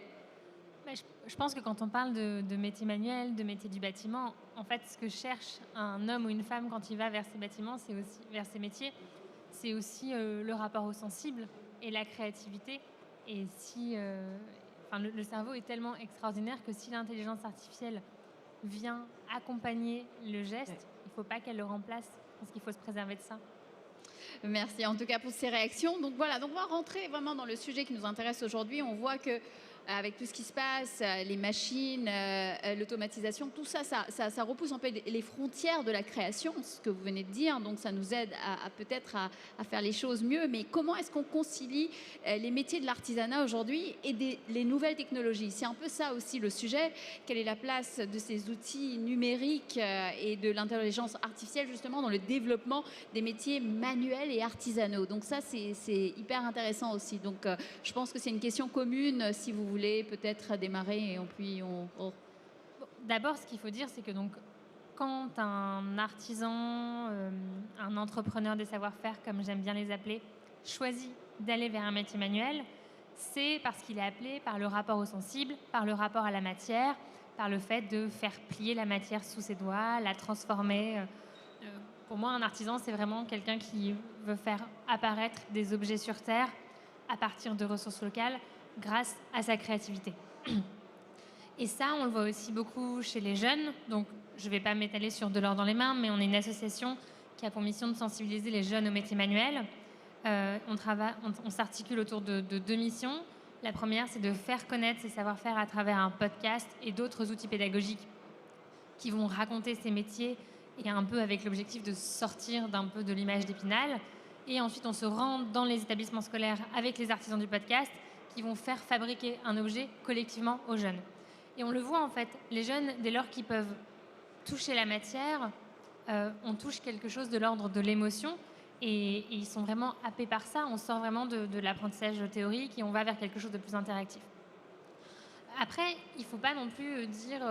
[SPEAKER 4] Je pense que quand on parle de métier manuel, de métier du bâtiment, en fait, ce que cherche un homme ou une femme quand il va vers ces bâtiments, c'est aussi vers ces métiers, c'est aussi le rapport au sensible et la créativité. Et si, le cerveau est tellement extraordinaire que si l'intelligence artificielle vient accompagner le geste, il ne faut pas qu'elle le remplace, parce qu'il faut se préserver de ça.
[SPEAKER 1] Merci en tout cas pour ces réactions. Donc voilà, donc on va rentrer vraiment dans le sujet qui nous intéresse aujourd'hui. On voit que avec tout ce qui se passe, les machines, l'automatisation, tout ça, ça repousse un peu les frontières de la création, ce que vous venez de dire. Donc ça nous aide à peut-être à faire les choses mieux. Mais comment est-ce qu'on concilie les métiers de l'artisanat aujourd'hui et les nouvelles technologies? C'est un peu ça aussi le sujet. Quelle est la place de ces outils numériques et de l'intelligence artificielle justement dans le développement des métiers manuels et artisanaux? Donc ça, c'est hyper intéressant aussi. Donc je pense que c'est une question commune si vous voulez peut-être démarrer et puis on...
[SPEAKER 4] D'abord, ce qu'il faut dire, c'est que donc, quand un artisan, un entrepreneur des savoir-faire, comme j'aime bien les appeler, choisit d'aller vers un métier manuel, c'est parce qu'il est appelé par le rapport au sensible, par le rapport à la matière, par le fait de faire plier la matière sous ses doigts, la transformer. Pour moi, un artisan, c'est vraiment quelqu'un qui veut faire apparaître des objets sur Terre à partir de ressources locales, grâce à sa créativité. Et ça, on le voit aussi beaucoup chez les jeunes. Donc, je ne vais pas m'étaler sur De l'or dans les mains, mais on est une association qui a pour mission de sensibiliser les jeunes aux métiers manuels. On s'articule autour de 2 missions. La première, c'est de faire connaître ces savoir-faire à travers un podcast et d'autres outils pédagogiques qui vont raconter ces métiers et un peu avec l'objectif de sortir d'un peu de l'image d'Épinal. Et ensuite, on se rend dans les établissements scolaires avec les artisans du podcast qui vont faire fabriquer un objet collectivement aux jeunes. Et on le voit en fait, les jeunes, dès lors qu'ils peuvent toucher la matière, on touche quelque chose de l'ordre de l'émotion et ils sont vraiment happés par ça. On sort vraiment de l'apprentissage théorique et on va vers quelque chose de plus interactif. Après, il ne faut pas non plus dire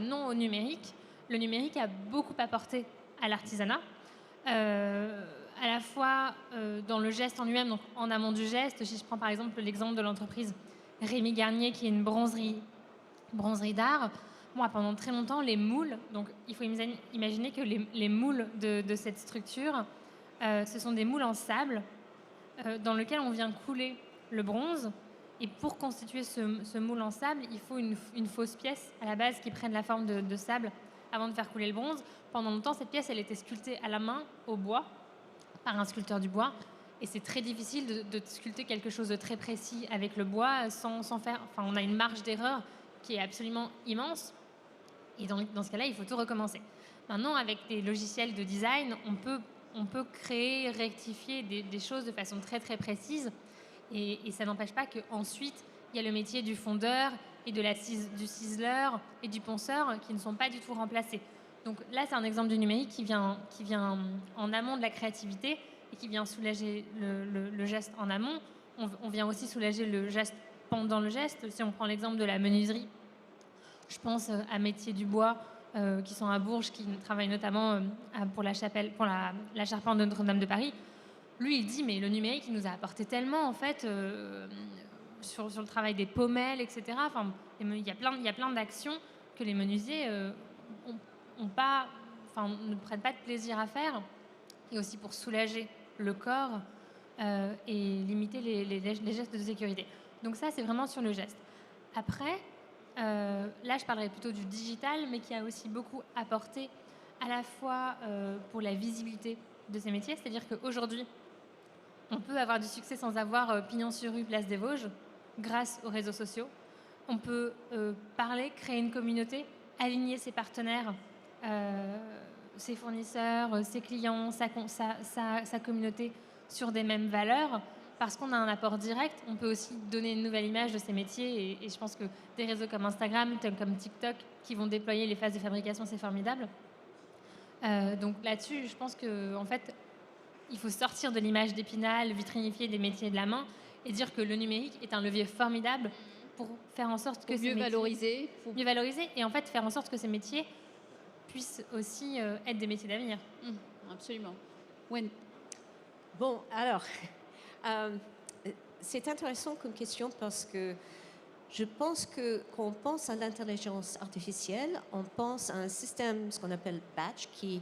[SPEAKER 4] non au numérique. Le numérique a beaucoup apporté à l'artisanat, à la fois dans le geste en lui-même, donc en amont du geste. Si je prends par exemple l'exemple de l'entreprise Rémi Garnier, qui est une bronzerie d'art. Moi, pendant très longtemps, les moules, donc il faut imaginer que les moules de cette structure, ce sont des moules en sable dans lesquels on vient couler le bronze. Et pour constituer ce moule en sable, il faut une fausse pièce à la base qui prenne la forme de sable avant de faire couler le bronze. Pendant longtemps, cette pièce, elle était sculptée à la main, au bois, par un sculpteur du bois. Et c'est très difficile de sculpter quelque chose de très précis avec le bois sans faire... Enfin, on a une marge d'erreur qui est absolument immense. Et dans ce cas-là, il faut tout recommencer. Maintenant, avec des logiciels de design, on peut créer, rectifier des choses de façon très, très précise. Et ça n'empêche pas qu'ensuite, il y a le métier du fondeur et du ciseleur et du ponceur qui ne sont pas du tout remplacés. Donc là, c'est un exemple du numérique qui vient en amont de la créativité et qui vient soulager le geste en amont. On vient aussi soulager le geste pendant le geste. Si on prend l'exemple de la menuiserie, je pense à Métiers du Bois, qui sont à Bourges, qui travaillent notamment pour la charpente de Notre-Dame de Paris. Lui, il dit, mais le numérique, il nous a apporté tellement, en fait, sur le travail des pommelles, etc. Enfin, il y a plein d'actions que les menuisiers ne prennent pas de plaisir à faire. Et aussi pour soulager le corps et limiter les gestes de sécurité. Donc ça, c'est vraiment sur le geste. Après, là, je parlerai plutôt du digital, mais qui a aussi beaucoup apporté à la fois pour la visibilité de ces métiers. C'est-à-dire qu'aujourd'hui, on peut avoir du succès sans avoir pignon sur rue, place des Vosges, grâce aux réseaux sociaux. On peut parler, créer une communauté, aligner ses partenaires, ses fournisseurs, ses clients, sa communauté sur des mêmes valeurs. Parce qu'on a un apport direct, on peut aussi donner une nouvelle image de ces métiers. Et je pense que des réseaux comme Instagram, comme TikTok, qui vont déployer les phases de fabrication, c'est formidable. Donc là-dessus, je pense qu'en fait, il faut sortir de l'image d'Épinal, vitrinifier des métiers de la main et dire que le numérique est un levier formidable pour faire en sorte que
[SPEAKER 1] mieux valoriser
[SPEAKER 4] et en fait faire en sorte que ces métiers puissent aussi être des métiers d'avenir.
[SPEAKER 1] Absolument. Wen.
[SPEAKER 3] Bon, alors, c'est intéressant comme question parce que je pense que quand on pense à l'intelligence artificielle, on pense à un système, ce qu'on appelle batch, qui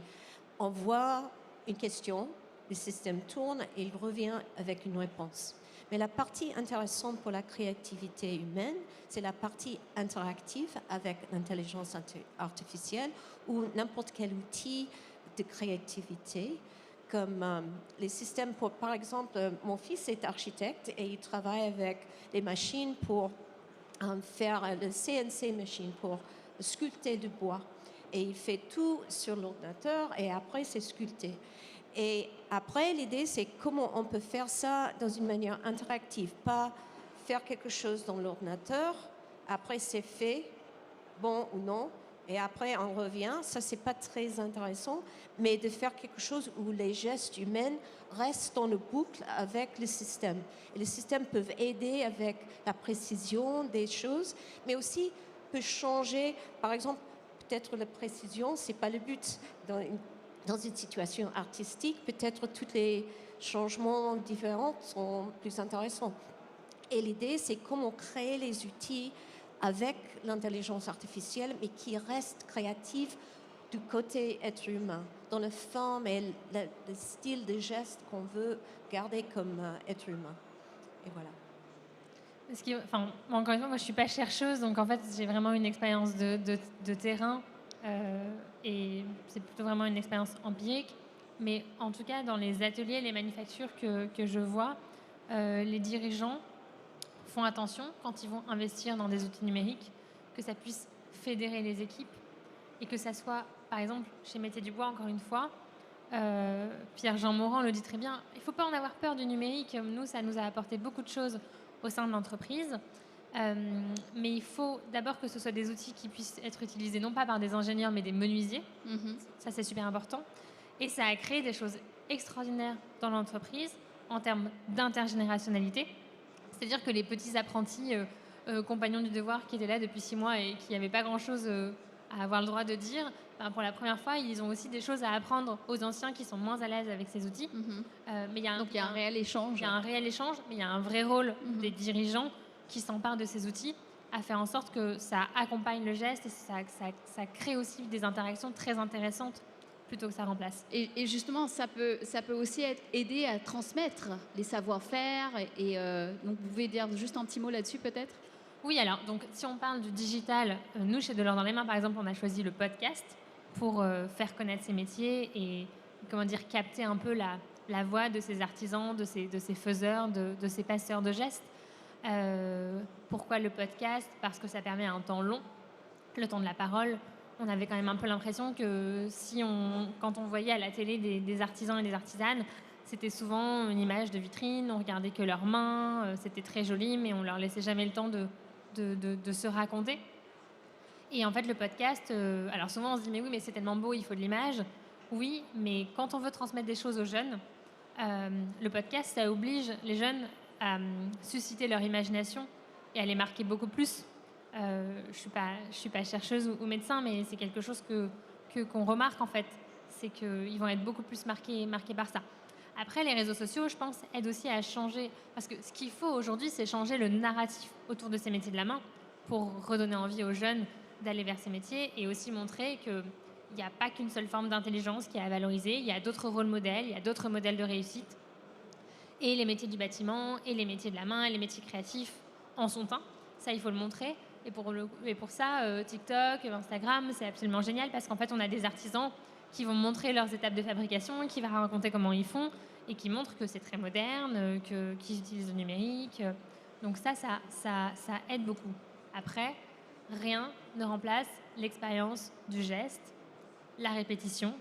[SPEAKER 3] envoie une question, le système tourne et il revient avec une réponse. Mais la partie intéressante pour la créativité humaine, c'est la partie interactive avec l'intelligence artificielle ou n'importe quel outil de créativité, comme les systèmes pour, par exemple, mon fils est architecte et il travaille avec les machines pour faire le CNC machine, pour sculpter du bois. Et il fait tout sur l'ordinateur et après c'est sculpté. Et après, l'idée, c'est comment on peut faire ça dans une manière interactive, pas faire quelque chose dans l'ordinateur, après c'est fait, bon ou non, et après on revient. Ça, c'est pas très intéressant, mais de faire quelque chose où les gestes humains restent dans le boucle avec le système. Et les systèmes peuvent aider avec la précision des choses, mais aussi peut changer. Par exemple, peut-être la précision, c'est pas le but dans une situation artistique, peut-être tous les changements différents sont plus intéressants. Et l'idée, c'est comment créer les outils avec l'intelligence artificielle, mais qui restent créatifs du côté être humain, dans la forme et le style de geste qu'on veut garder comme être humain. Et voilà.
[SPEAKER 4] Encore une fois, moi je suis pas chercheuse, donc en fait j'ai vraiment une expérience de terrain et c'est plutôt vraiment une expérience empirique. Mais en tout cas, dans les ateliers, les manufactures que je vois, les dirigeants font attention quand ils vont investir dans des outils numériques, que ça puisse fédérer les équipes et que ça soit, par exemple, chez Métiers du Bois, encore une fois, Pierre-Jean Morand le dit très bien, il ne faut pas en avoir peur du numérique. Nous, ça nous a apporté beaucoup de choses au sein de l'entreprise. Mais il faut d'abord que ce soit des outils qui puissent être utilisés non pas par des ingénieurs, mais des menuisiers. Ça, c'est super important. Et ça a créé des choses extraordinaires dans l'entreprise en termes d'intergénérationnalité. C'est-à-dire que les petits apprentis compagnons du devoir qui étaient là depuis 6 mois et qui n'avaient pas grand-chose à avoir le droit de dire, pour la première fois, ils ont aussi des choses à apprendre aux anciens qui sont moins à l'aise avec ces outils.
[SPEAKER 1] Mais donc il y a un réel échange.
[SPEAKER 4] Il y a un réel échange, mais il y a un vrai rôle des dirigeants qui s'emparent de ces outils à faire en sorte que ça accompagne le geste et ça crée aussi des interactions très intéressantes plutôt que ça remplace.
[SPEAKER 1] Et justement, ça peut aussi aider à transmettre les savoir-faire. Et donc, vous pouvez dire juste un petit mot là-dessus, peut-être?
[SPEAKER 4] Oui, alors, donc, si on parle du digital, nous, chez De l'or dans les mains, par exemple, on a choisi le podcast pour faire connaître ces métiers et, capter un peu la voix de ces artisans, de ces faiseurs, de ces passeurs de gestes. Pourquoi le podcast? Parce que ça permet un temps long, le temps de la parole. On avait quand même un peu l'impression que quand on voyait à la télé des artisans et des artisanes, c'était souvent une image de vitrine, on regardait que leurs mains, c'était très joli, mais on leur laissait jamais le temps de se raconter. Et en fait, le podcast, alors souvent on se dit mais oui, mais c'est tellement beau, il faut de l'image. Oui, mais quand on veut transmettre des choses aux jeunes, le podcast, ça oblige les jeunes à susciter leur imagination et à les marquer beaucoup plus. Je suis pas chercheuse ou médecin, mais c'est quelque chose qu'on remarque en fait. C'est qu'ils vont être beaucoup plus marqués par ça. Après, les réseaux sociaux, je pense, aident aussi à changer. Parce que ce qu'il faut aujourd'hui, c'est changer le narratif autour de ces métiers de la main pour redonner envie aux jeunes d'aller vers ces métiers et aussi montrer qu'il n'y a pas qu'une seule forme d'intelligence qui est à valoriser. Il y a d'autres rôles modèles, il y a d'autres modèles de réussite. Et les métiers du bâtiment, et les métiers de la main, et les métiers créatifs en sont un. Ça, il faut le montrer. Et pour ça, TikTok, Instagram, c'est absolument génial parce qu'en fait, on a des artisans qui vont montrer leurs étapes de fabrication, qui vont raconter comment ils font et qui montrent que c'est très moderne, qu'ils utilisent le numérique. Donc ça aide beaucoup. Après, rien ne remplace l'expérience du geste, la répétition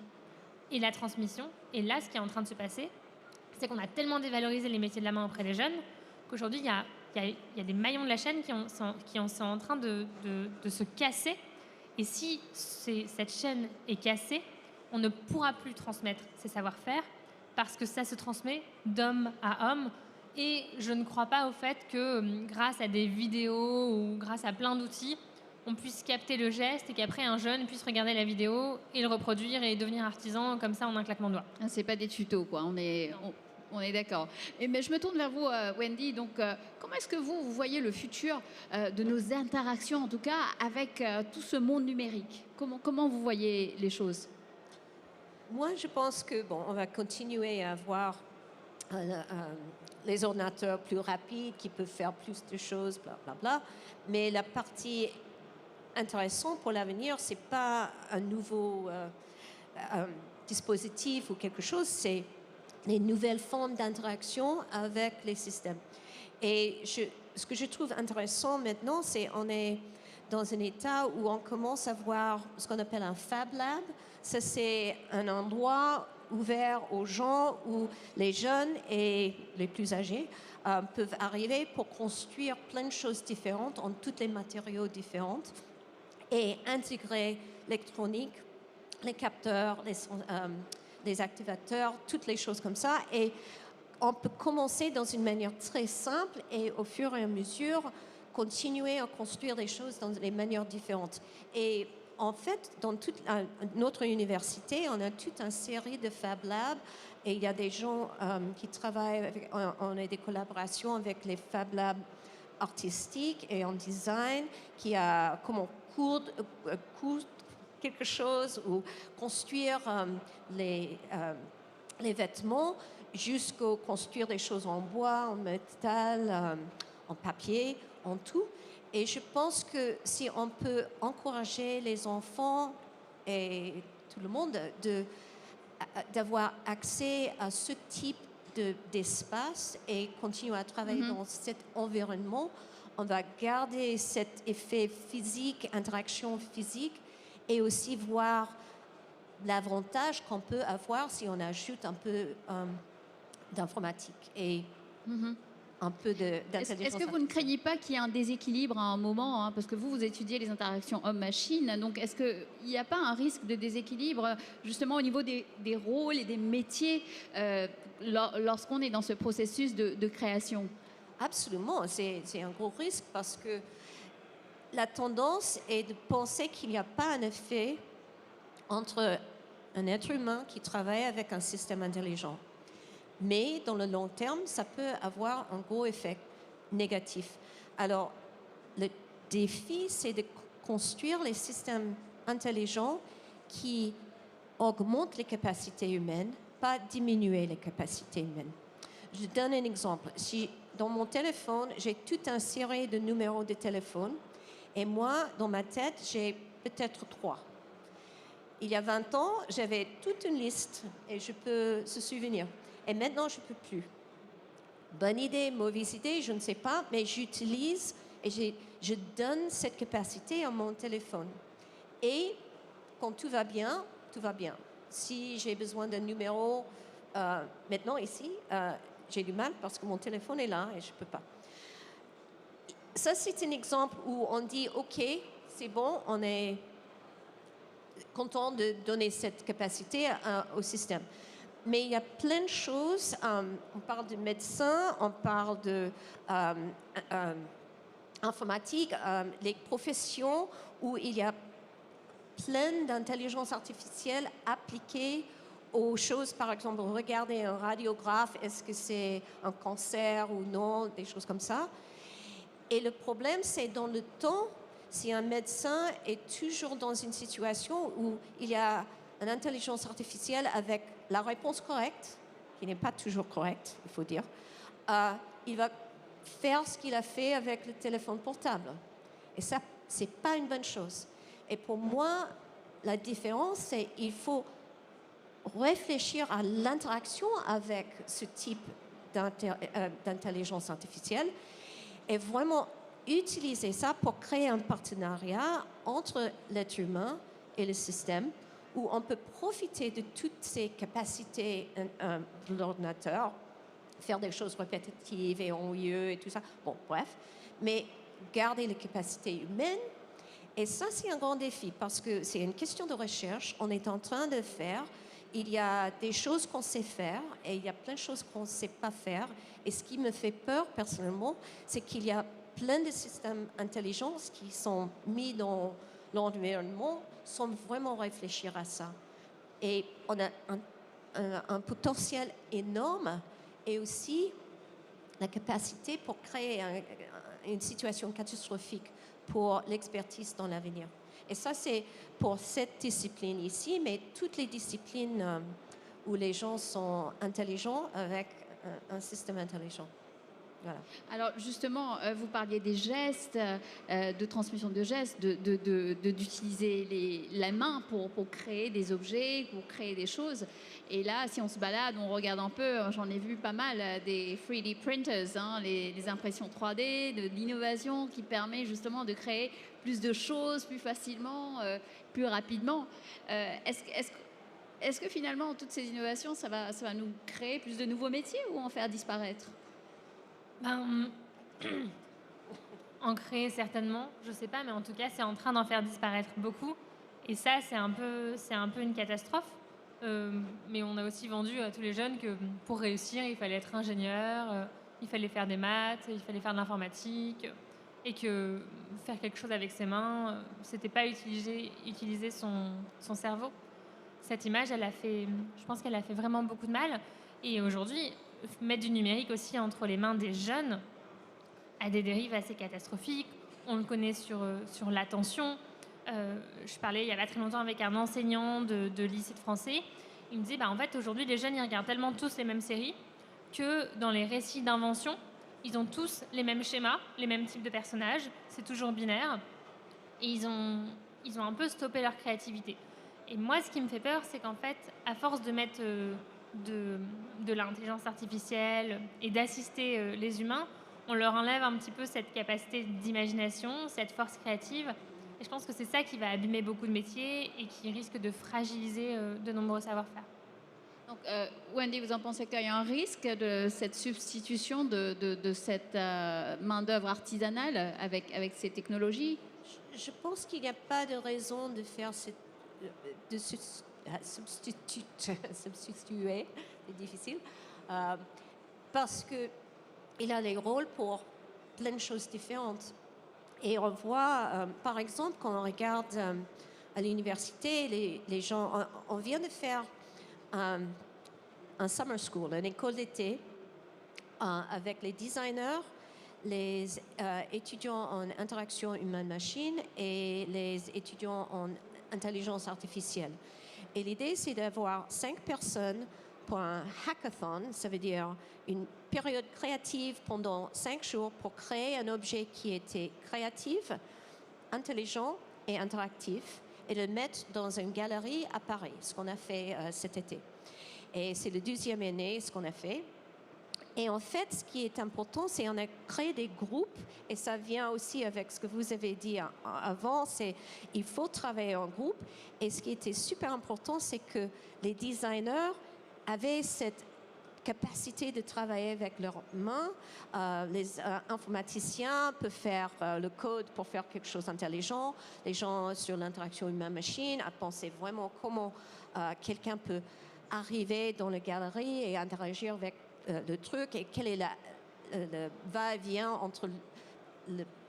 [SPEAKER 4] et la transmission. Et là, ce qui est en train de se passer, c'est qu'on a tellement dévalorisé les métiers de la main auprès des jeunes qu'aujourd'hui, il y a des maillons de la chaîne qui sont en train de se casser. Et si cette chaîne est cassée, on ne pourra plus transmettre ces savoir-faire parce que ça se transmet d'homme à homme. Et je ne crois pas au fait que grâce à des vidéos ou grâce à plein d'outils, on puisse capter le geste et qu'après un jeune puisse regarder la vidéo et le reproduire et devenir artisan comme ça en un claquement de doigts.
[SPEAKER 1] Ah, c'est pas des tutos, quoi. On est d'accord. Mais je me tourne vers vous, Wendy. Donc, comment est-ce que vous voyez le futur de nos interactions, en tout cas, avec tout ce monde numérique? Comment vous voyez les choses?
[SPEAKER 3] Moi, je pense que on va continuer à avoir les ordinateurs plus rapides qui peuvent faire plus de choses, bla bla bla. Mais la partie intéressante pour l'avenir, c'est pas un nouveau dispositif ou quelque chose, c'est les nouvelles formes d'interaction avec les systèmes. Et ce que je trouve intéressant maintenant, c'est on est dans un état où on commence à voir ce qu'on appelle un Fab Lab. Ça, c'est un endroit ouvert aux gens où les jeunes et les plus âgés peuvent arriver pour construire plein de choses différentes en tous les matériaux différents et intégrer l'électronique, les capteurs, les activateurs, toutes les choses comme ça. Et on peut commencer dans une manière très simple et au fur et à mesure continuer à construire des choses dans des manières différentes. Et en fait, dans toute notre université, on a toute une série de Fab Labs et il y a des gens qui travaillent, on a des collaborations avec les Fab Labs artistiques et en design qui a comment coudre quelque chose ou construire les vêtements jusqu'à construire des choses en bois, en métal, en papier, en tout. Et je pense que si on peut encourager les enfants et tout le monde d'avoir accès à ce type d'espace et continuer à travailler dans cet environnement, on va garder cet effet physique, interaction physique, et aussi voir l'avantage qu'on peut avoir si on ajoute un peu d'informatique et un peu d'intelligence.
[SPEAKER 1] Est-ce que vous ne craignez pas qu'il y ait un déséquilibre à un moment, hein, parce que vous étudiez les interactions homme-machine, donc est-ce qu'il n'y a pas un risque de déséquilibre justement au niveau des rôles et des métiers lorsqu'on est dans ce processus de création?
[SPEAKER 3] Absolument, c'est un gros risque parce que la tendance est de penser qu'il n'y a pas un effet entre un être humain qui travaille avec un système intelligent. Mais dans le long terme, ça peut avoir un gros effet négatif. Alors, le défi, c'est de construire les systèmes intelligents qui augmentent les capacités humaines, pas diminuer les capacités humaines. Je donne un exemple. Si dans mon téléphone, j'ai toute une série de numéros de téléphone, et moi, dans ma tête, j'ai peut-être 3. Il y a 20 ans, j'avais toute une liste, et je peux se souvenir. Et maintenant, je ne peux plus. Bonne idée, mauvaise idée, je ne sais pas, mais j'utilise et je donne cette capacité à mon téléphone. Et quand tout va bien, tout va bien. Si j'ai besoin d'un numéro, maintenant ici, j'ai du mal parce que mon téléphone est là et je ne peux pas. Ça, c'est un exemple où on dit, OK, c'est bon, on est content de donner cette capacité au système. Mais il y a plein de choses. On parle de médecins, on parle d'informatique, les professions où il y a plein d'intelligence artificielle appliquée aux choses. Par exemple, regarder un radiographe, est-ce que c'est un cancer ou non, des choses comme ça. Et le problème, c'est dans le temps, si un médecin est toujours dans une situation où il y a une intelligence artificielle avec la réponse correcte, qui n'est pas toujours correcte, il faut dire, il va faire ce qu'il a fait avec le téléphone portable. Et ça, ce n'est pas une bonne chose. Et pour moi, la différence, c'est qu'il faut réfléchir à l'interaction avec ce type d'intelligence artificielle et vraiment utiliser ça pour créer un partenariat entre l'être humain et le système où on peut profiter de toutes ces capacités de l'ordinateur, faire des choses répétitives et ennuyeuses et tout ça. Bon, bref, mais garder les capacités humaines. Et ça, c'est un grand défi parce que c'est une question de recherche. On est en train de faire. Il y a des choses qu'on sait faire et il y a plein de choses qu'on ne sait pas faire. Et ce qui me fait peur personnellement, c'est qu'il y a plein de systèmes intelligents qui sont mis dans l'environnement sans vraiment réfléchir à ça. Et on a un potentiel énorme et aussi la capacité pour créer une situation catastrophique pour l'expertise dans l'avenir. Et ça, c'est pour cette discipline ici, mais toutes les disciplines où les gens sont intelligents avec un système intelligent. Voilà.
[SPEAKER 1] Alors justement, vous parliez des gestes, de transmission de gestes, d'utiliser la main pour créer des objets, pour créer des choses. Et là, si on se balade, on regarde un peu, j'en ai vu pas mal, des 3D printers, hein, les impressions 3D, de l'innovation qui permet justement de créer plus de choses, plus facilement, plus rapidement. Est-ce que finalement, toutes ces innovations, ça va nous créer plus de nouveaux métiers ou en faire disparaître ?
[SPEAKER 4] En créer certainement, je sais pas, mais en tout cas, c'est en train d'en faire disparaître beaucoup. Et ça, c'est un peu une catastrophe. Mais on a aussi vendu à tous les jeunes que pour réussir, il fallait être ingénieur, il fallait faire des maths, il fallait faire de l'informatique, et que faire quelque chose avec ses mains, c'était pas utiliser son cerveau. Cette image, je pense qu'elle a fait vraiment beaucoup de mal. Et aujourd'hui, mettre du numérique aussi entre les mains des jeunes a des dérives assez catastrophiques. On le connaît sur l'attention. Je parlais il n'y a pas très longtemps avec un enseignant de lycée de français. Il me disait, en fait, aujourd'hui, les jeunes, ils regardent tellement tous les mêmes séries que dans les récits d'invention, ils ont tous les mêmes schémas, les mêmes types de personnages, c'est toujours binaire, et ils ont un peu stoppé leur créativité. Et moi, ce qui me fait peur, c'est qu'en fait, à force de mettre de l'intelligence artificielle et d'assister les humains, on leur enlève un petit peu cette capacité d'imagination, cette force créative. Et je pense que c'est ça qui va abîmer beaucoup de métiers et qui risque de fragiliser de nombreux savoir-faire.
[SPEAKER 1] Donc, Wendy, vous en pensez qu'il y a un risque de cette substitution de cette main-d'œuvre artisanale avec ces technologies?
[SPEAKER 3] Je pense qu'il n'y a pas de raison de faire substituer, c'est difficile, parce qu'il a les rôles pour plein de choses différentes. Et on voit, par exemple, quand on regarde à l'université, les gens, on vient de faire un summer school, une école d'été, avec les designers, les étudiants en interaction humaine-machine et les étudiants en intelligence artificielle. Et l'idée, c'est d'avoir 5 personnes pour un hackathon, ça veut dire une période créative pendant 5 jours pour créer un objet qui était créatif, intelligent et interactif, et le mettre dans une galerie à Paris, ce qu'on a fait cet été. Et c'est le 12e année, ce qu'on a fait. Et en fait, ce qui est important, c'est qu'on a créé des groupes, et ça vient aussi avec ce que vous avez dit avant, c'est il faut travailler en groupe. Et ce qui était super important, c'est que les designers avaient cette capacité de travailler avec leurs mains. Les informaticiens peuvent faire le code pour faire quelque chose d'intelligent. Les gens sur l'interaction humain-machine à penser vraiment comment quelqu'un peut arriver dans la galerie et interagir avec le truc et quel est le va-et-vient entre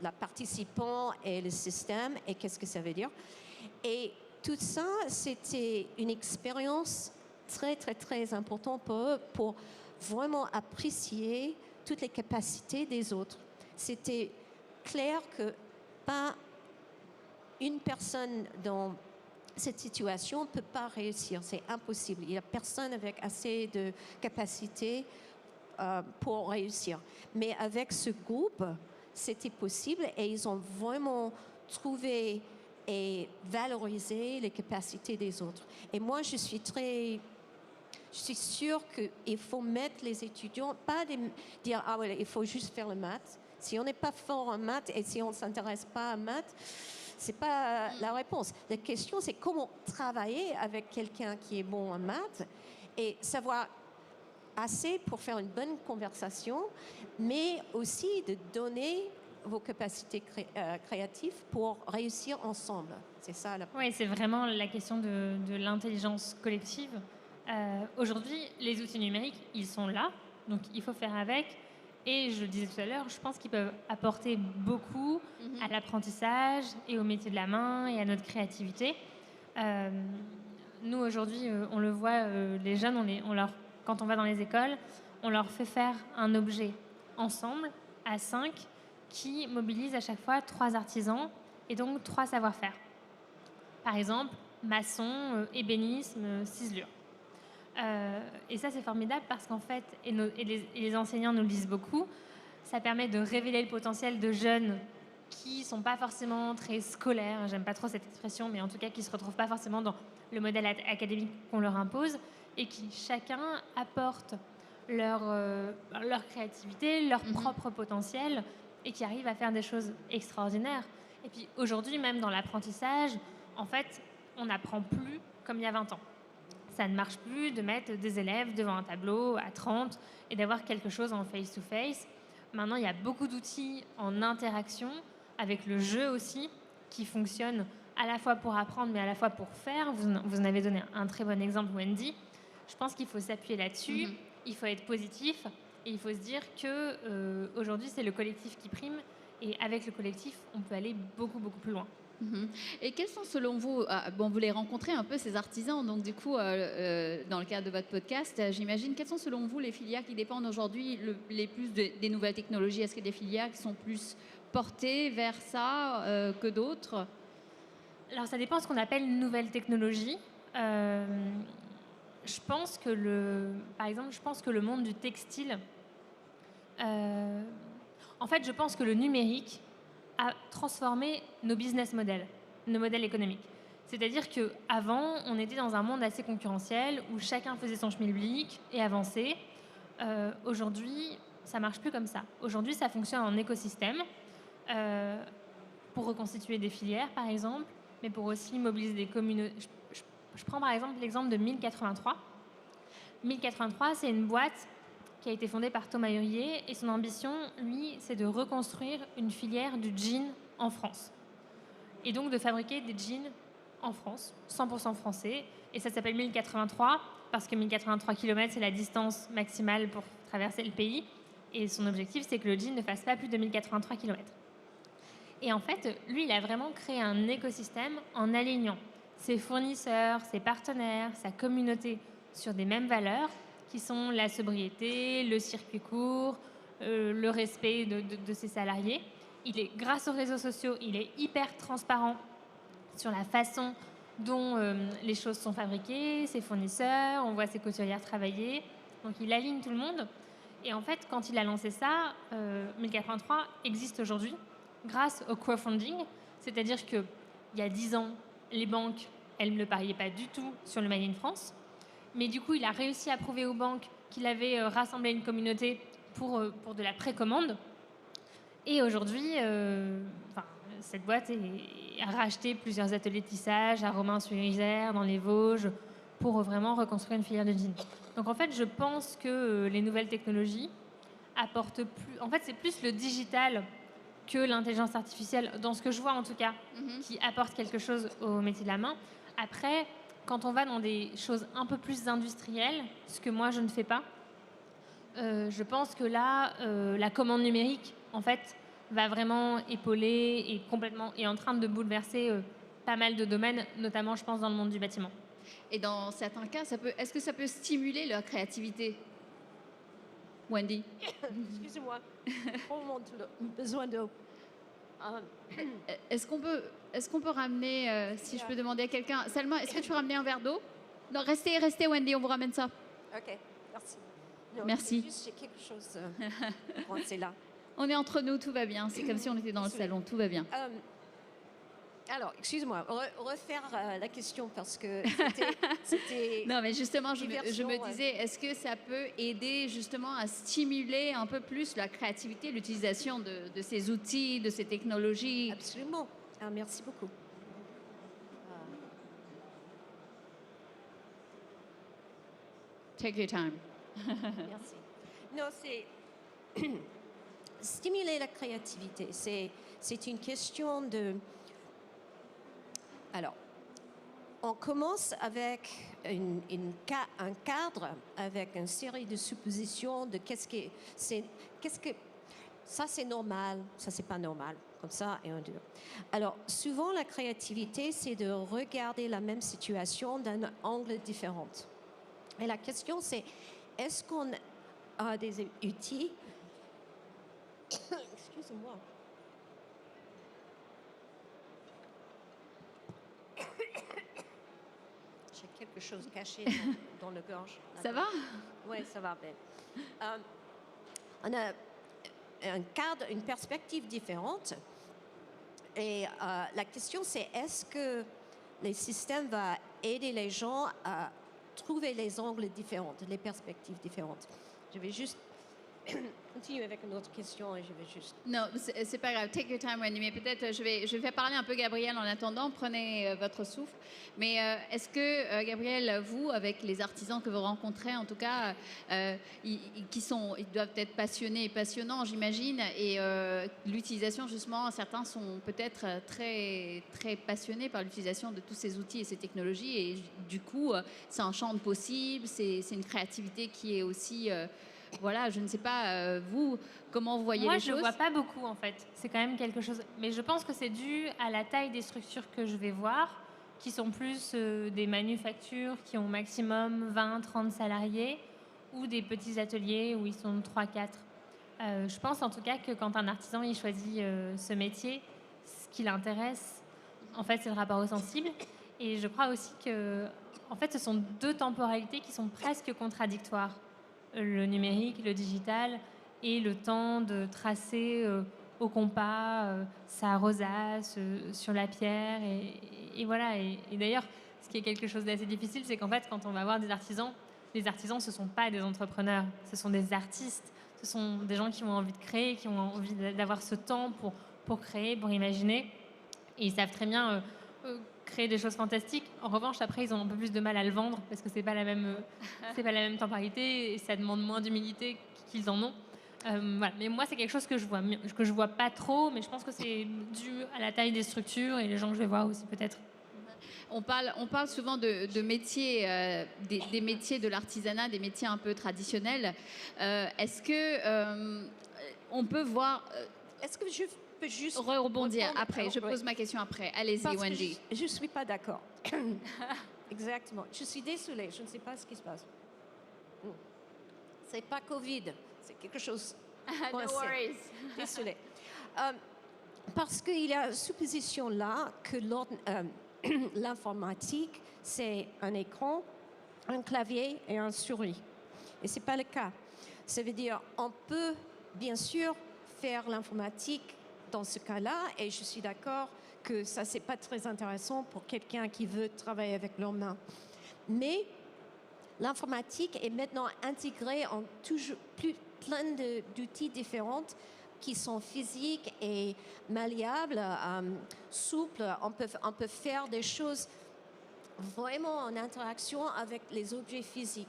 [SPEAKER 3] la participant et le système et qu'est-ce que ça veut dire. Et tout ça, c'était une expérience très, très, très importante pour eux pour vraiment apprécier toutes les capacités des autres. C'était clair que pas une personne dans cette situation ne peut pas réussir, c'est impossible. Il n'y a personne avec assez de capacité pour réussir. Mais avec ce groupe, c'était possible et ils ont vraiment trouvé et valorisé les capacités des autres. Et moi, je suis sûre qu'il faut mettre les étudiants, pas dire, ah ouais, il faut juste faire le maths. Si on n'est pas fort en maths et si on ne s'intéresse pas à maths, c'est pas la réponse. La question, c'est comment travailler avec quelqu'un qui est bon en maths et savoir assez pour faire une bonne conversation, mais aussi de donner vos capacités créatives pour réussir ensemble. C'est ça.
[SPEAKER 4] Oui, c'est vraiment la question de l'intelligence collective. Aujourd'hui, les outils numériques, ils sont là, donc il faut faire avec. Et je le disais tout à l'heure, je pense qu'ils peuvent apporter beaucoup à l'apprentissage et au métier de la main et à notre créativité. Nous, aujourd'hui, on le voit, les jeunes, quand on va dans les écoles, on leur fait faire un objet ensemble, à 5, qui mobilise à chaque fois 3 artisans et donc 3 savoir-faire. Par exemple, maçon, ébénisme, ciselure. Et ça, c'est formidable parce qu'en fait, et les enseignants nous le disent beaucoup, ça permet de révéler le potentiel de jeunes qui ne sont pas forcément très scolaires, j'aime pas trop cette expression, mais en tout cas qui ne se retrouvent pas forcément dans le modèle académique qu'on leur impose et qui chacun apporte leur créativité, leur propre potentiel et qui arrivent à faire des choses extraordinaires. Et puis aujourd'hui, même dans l'apprentissage, en fait, on n'apprend plus comme il y a 20 ans. Ça ne marche plus de mettre des élèves devant un tableau à 30 et d'avoir quelque chose en face-to-face. Maintenant, il y a beaucoup d'outils en interaction, avec le jeu aussi, qui fonctionnent à la fois pour apprendre, mais à la fois pour faire. Vous en avez donné un très bon exemple, Wendy. Je pense qu'il faut s'appuyer là-dessus, il faut être positif, et il faut se dire qu'aujourd'hui, c'est le collectif qui prime, et avec le collectif, on peut aller beaucoup, beaucoup plus loin.
[SPEAKER 1] Et quels sont selon vous, vous les rencontrez un peu ces artisans, donc du coup dans le cadre de votre podcast, j'imagine, quelles sont selon vous les filières qui dépendent aujourd'hui les plus des nouvelles technologies? Est-ce qu'il y a des filières qui sont plus portées vers ça que d'autres?
[SPEAKER 4] Alors ça dépend de ce qu'on appelle une nouvelle technologie. Je pense que par exemple, je pense que le monde du textile En fait, je pense que le numérique a transformé nos business models, nos modèles économiques. C'est-à-dire qu'avant, on était dans un monde assez concurrentiel où chacun faisait son schmilblick et avançait. Aujourd'hui, ça ne marche plus comme ça. Aujourd'hui, ça fonctionne en écosystème pour reconstituer des filières, par exemple, mais pour aussi mobiliser des communautés. Je prends par exemple l'exemple de 1083. 1083, c'est une boîte qui a été fondée par Thomas Hurier et son ambition, lui, c'est de reconstruire une filière du jean en France. Et donc de fabriquer des jeans en France, 100% français. Et ça s'appelle 1083 parce que 1083 km, c'est la distance maximale pour traverser le pays. Et son objectif, c'est que le jean ne fasse pas plus de 1083 km. Et en fait, lui, il a vraiment créé un écosystème en alignant ses fournisseurs, ses partenaires, sa communauté sur des mêmes valeurs qui sont la sobriété, le circuit court, le respect de ses salariés. Grâce aux réseaux sociaux, il est hyper transparent sur la façon dont les choses sont fabriquées, ses fournisseurs, on voit ses couturières travailler. Donc il aligne tout le monde. Et en fait, quand il a lancé ça, 1083 existe aujourd'hui grâce au crowdfunding. C'est-à-dire qu'il y a 10 ans, les banques, elles ne pariaient pas du tout sur le Made in France. Mais du coup, il a réussi à prouver aux banques qu'il avait rassemblé une communauté pour de la précommande. Et aujourd'hui, cette boîte a racheté plusieurs ateliers de tissage à Romans-sur-Isère, dans les Vosges, pour vraiment reconstruire une filière de jeans. Donc en fait, je pense que les nouvelles technologies apportent plus... En fait, c'est plus le digital que l'intelligence artificielle, dans ce que je vois en tout cas, qui apporte quelque chose au métier de la main. Après, quand on va dans des choses un peu plus industrielles, ce que moi je ne fais pas, je pense que là, la commande numérique, en fait, va vraiment épauler et complètement est en train de bouleverser pas mal de domaines, notamment, je pense, dans le monde du bâtiment.
[SPEAKER 1] Et dans certains cas, est-ce que ça peut stimuler leur créativité, Wendy?
[SPEAKER 3] Excusez-moi, besoin d'eau.
[SPEAKER 1] Est-ce qu'on peut ramener, si je peux demander à quelqu'un, Salma, est-ce que tu peux ramener un verre d'eau? Non, restez Wendy, on vous ramène ça.
[SPEAKER 3] Ok, merci. Non,
[SPEAKER 1] Merci.
[SPEAKER 3] Juste, j'ai quelque chose c'est là.
[SPEAKER 1] On est entre nous, tout va bien. C'est comme si on était dans le salon, tout va bien.
[SPEAKER 3] Alors, excuse-moi, refaire la question parce que c'était
[SPEAKER 1] Non, mais justement, je
[SPEAKER 3] diversion,
[SPEAKER 1] me disais, est-ce que ça peut aider justement à stimuler un peu plus la créativité, l'utilisation de ces outils, de ces technologies?
[SPEAKER 3] Absolument. Ah, merci beaucoup.
[SPEAKER 1] Take your time.
[SPEAKER 3] Merci. Non, c'est stimuler la créativité. C'est une question de... Alors, on commence avec un cadre, avec une série de suppositions de ça c'est normal, ça c'est pas normal, comme ça et un deux. Alors, souvent la créativité, c'est de regarder la même situation d'un angle différent. Et la question c'est, est-ce qu'on a des outils excusez-moi. J'ai quelque chose caché dans le gorge.
[SPEAKER 1] Ça va?
[SPEAKER 3] Oui, ça va bien. On a un cadre, une perspective différente. Et la question, c'est est-ce que les systèmes vont aider les gens à trouver les angles différents, les perspectives différentes? Je vais juste continuer avec une autre question et je vais juste...
[SPEAKER 1] Non, c'est pas grave. Take your time, Wendy. Mais peut-être je vais faire parler un peu Gabriel en attendant. Prenez votre souffle. Mais est-ce que, Gabriel, vous, avec les artisans que vous rencontrez, en tout cas, ils doivent être passionnés et passionnants, j'imagine. Et l'utilisation, justement, certains sont peut-être très, très passionnés par l'utilisation de tous ces outils et ces technologies. Et du coup, c'est un champ de possibles. C'est une créativité qui est aussi... voilà, je ne sais pas, vous, comment vous voyez les choses?
[SPEAKER 4] Moi, je ne vois pas beaucoup, en fait. C'est quand même quelque chose... Mais je pense que c'est dû à la taille des structures que je vais voir, qui sont plus des manufactures qui ont maximum 20, 30 salariés, ou des petits ateliers où ils sont 3, 4. Je pense en tout cas que quand un artisan il choisit ce métier, ce qui l'intéresse, en fait, c'est le rapport au sensible. Et je crois aussi que, en fait, ce sont deux temporalités qui sont presque contradictoires. Le numérique, le digital ait le temps de tracer au compas sa rosace sur la pierre. Et voilà. Et d'ailleurs, ce qui est quelque chose d'assez difficile, c'est qu'en fait, quand on va voir des artisans, ce ne sont pas des entrepreneurs, ce sont des artistes, ce sont des gens qui ont envie de créer, qui ont envie d'avoir ce temps pour créer, pour imaginer. Et ils savent très bien créer des choses fantastiques. En revanche, après, ils ont un peu plus de mal à le vendre parce que c'est pas la même temporalité et ça demande moins d'humilité qu'ils en ont. Voilà. Mais moi, c'est quelque chose que je vois pas trop, mais je pense que c'est dû à la taille des structures et les gens que je vais voir aussi peut-être.
[SPEAKER 1] On parle souvent de métiers, des métiers de l'artisanat, des métiers un peu traditionnels. Est-ce que on peut voir...
[SPEAKER 3] Est-ce que je peux juste
[SPEAKER 1] rebondir
[SPEAKER 3] répondre?
[SPEAKER 1] après?
[SPEAKER 3] Alors,
[SPEAKER 1] Je pose ma question après. Allez-y,
[SPEAKER 3] Parce que
[SPEAKER 1] Wendy.
[SPEAKER 3] je ne suis pas d'accord. Exactement. Je suis désolée, je ne sais pas ce qui se passe. C'est pas Covid, c'est quelque chose.
[SPEAKER 1] No worries.
[SPEAKER 3] Désolée. Parce qu'il y a une supposition là que l'informatique, c'est un écran, un clavier et un souris. Et ce n'est pas le cas. Ça veut dire on peut bien sûr faire l'informatique dans ce cas-là, et je suis d'accord que ça, c'est pas très intéressant pour quelqu'un qui veut travailler avec leurs mains. Mais l'informatique est maintenant intégrée en plein d'outils différents qui sont physiques et malléables, souples. On peut faire des choses vraiment en interaction avec les objets physiques.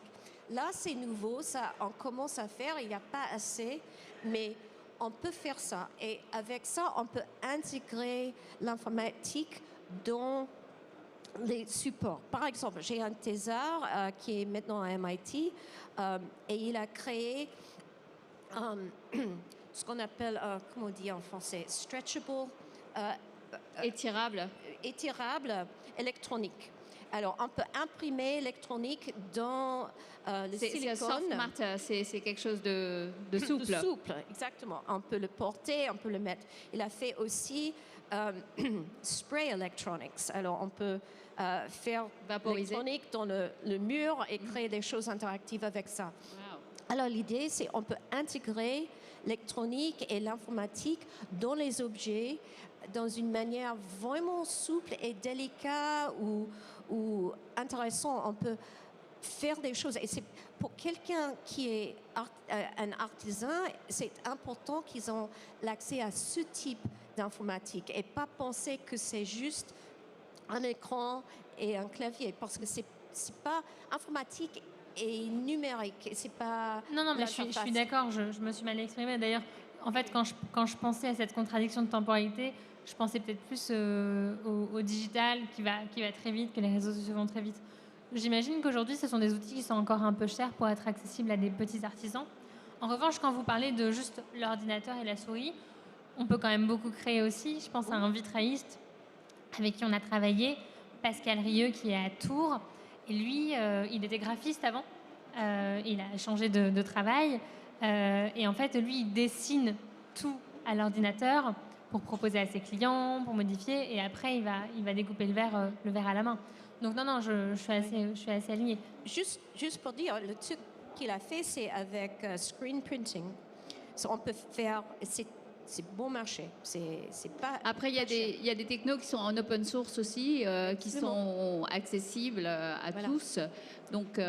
[SPEAKER 3] Là, c'est nouveau, ça, on commence à faire, il n'y a pas assez, mais on peut faire ça. Et avec ça, on peut intégrer l'informatique dans les supports. Par exemple, j'ai un thésard qui est maintenant à MIT et il a créé ce qu'on appelle, comment on dit en français, stretchable,
[SPEAKER 1] Étirable.
[SPEAKER 3] étirable électronique. Alors, on peut imprimer l'électronique dans le silicone.
[SPEAKER 1] Soft matter, c'est quelque chose de souple.
[SPEAKER 3] De souple, exactement. On peut le porter, on peut le mettre. Il a fait aussi spray electronics. Alors, on peut faire
[SPEAKER 1] Vaporiser.
[SPEAKER 3] l'électronique dans le mur et créer des choses interactives avec ça.
[SPEAKER 1] Wow.
[SPEAKER 3] Alors, l'idée, c'est qu'on peut intégrer l'électronique et l'informatique dans les objets dans une manière vraiment souple et délicate ou intéressant. On peut faire des choses. Et c'est pour quelqu'un qui est un artisan, c'est important qu'ils ont l'accès à ce type d'informatique et pas penser que c'est juste un écran et un clavier, parce que c'est pas informatique et numérique. C'est pas.
[SPEAKER 4] Non, mais je suis d'accord. Je me suis mal exprimée. D'ailleurs, en fait, quand je pensais à cette contradiction de temporalité, je pensais peut-être plus au digital qui va très vite, que les réseaux sociaux vont très vite. J'imagine qu'aujourd'hui, ce sont des outils qui sont encore un peu chers pour être accessibles à des petits artisans. En revanche, quand vous parlez de juste l'ordinateur et la souris, on peut quand même beaucoup créer aussi. Je pense à un vitrailliste avec qui on a travaillé, Pascal Rieux, qui est à Tours. Et lui, il était graphiste avant. Il a changé de travail. Et en fait, lui, il dessine tout à l'ordinateur pour proposer à ses clients, pour modifier. Et après, il va découper le verre à la main. Donc non, je suis assez alignée.
[SPEAKER 3] Juste pour dire, le truc qu'il a fait, c'est avec screen printing. On peut faire, c'est bon marché. C'est pas.
[SPEAKER 1] Après, il y a des technos qui sont en open source aussi, qui sont accessibles à tous. Donc,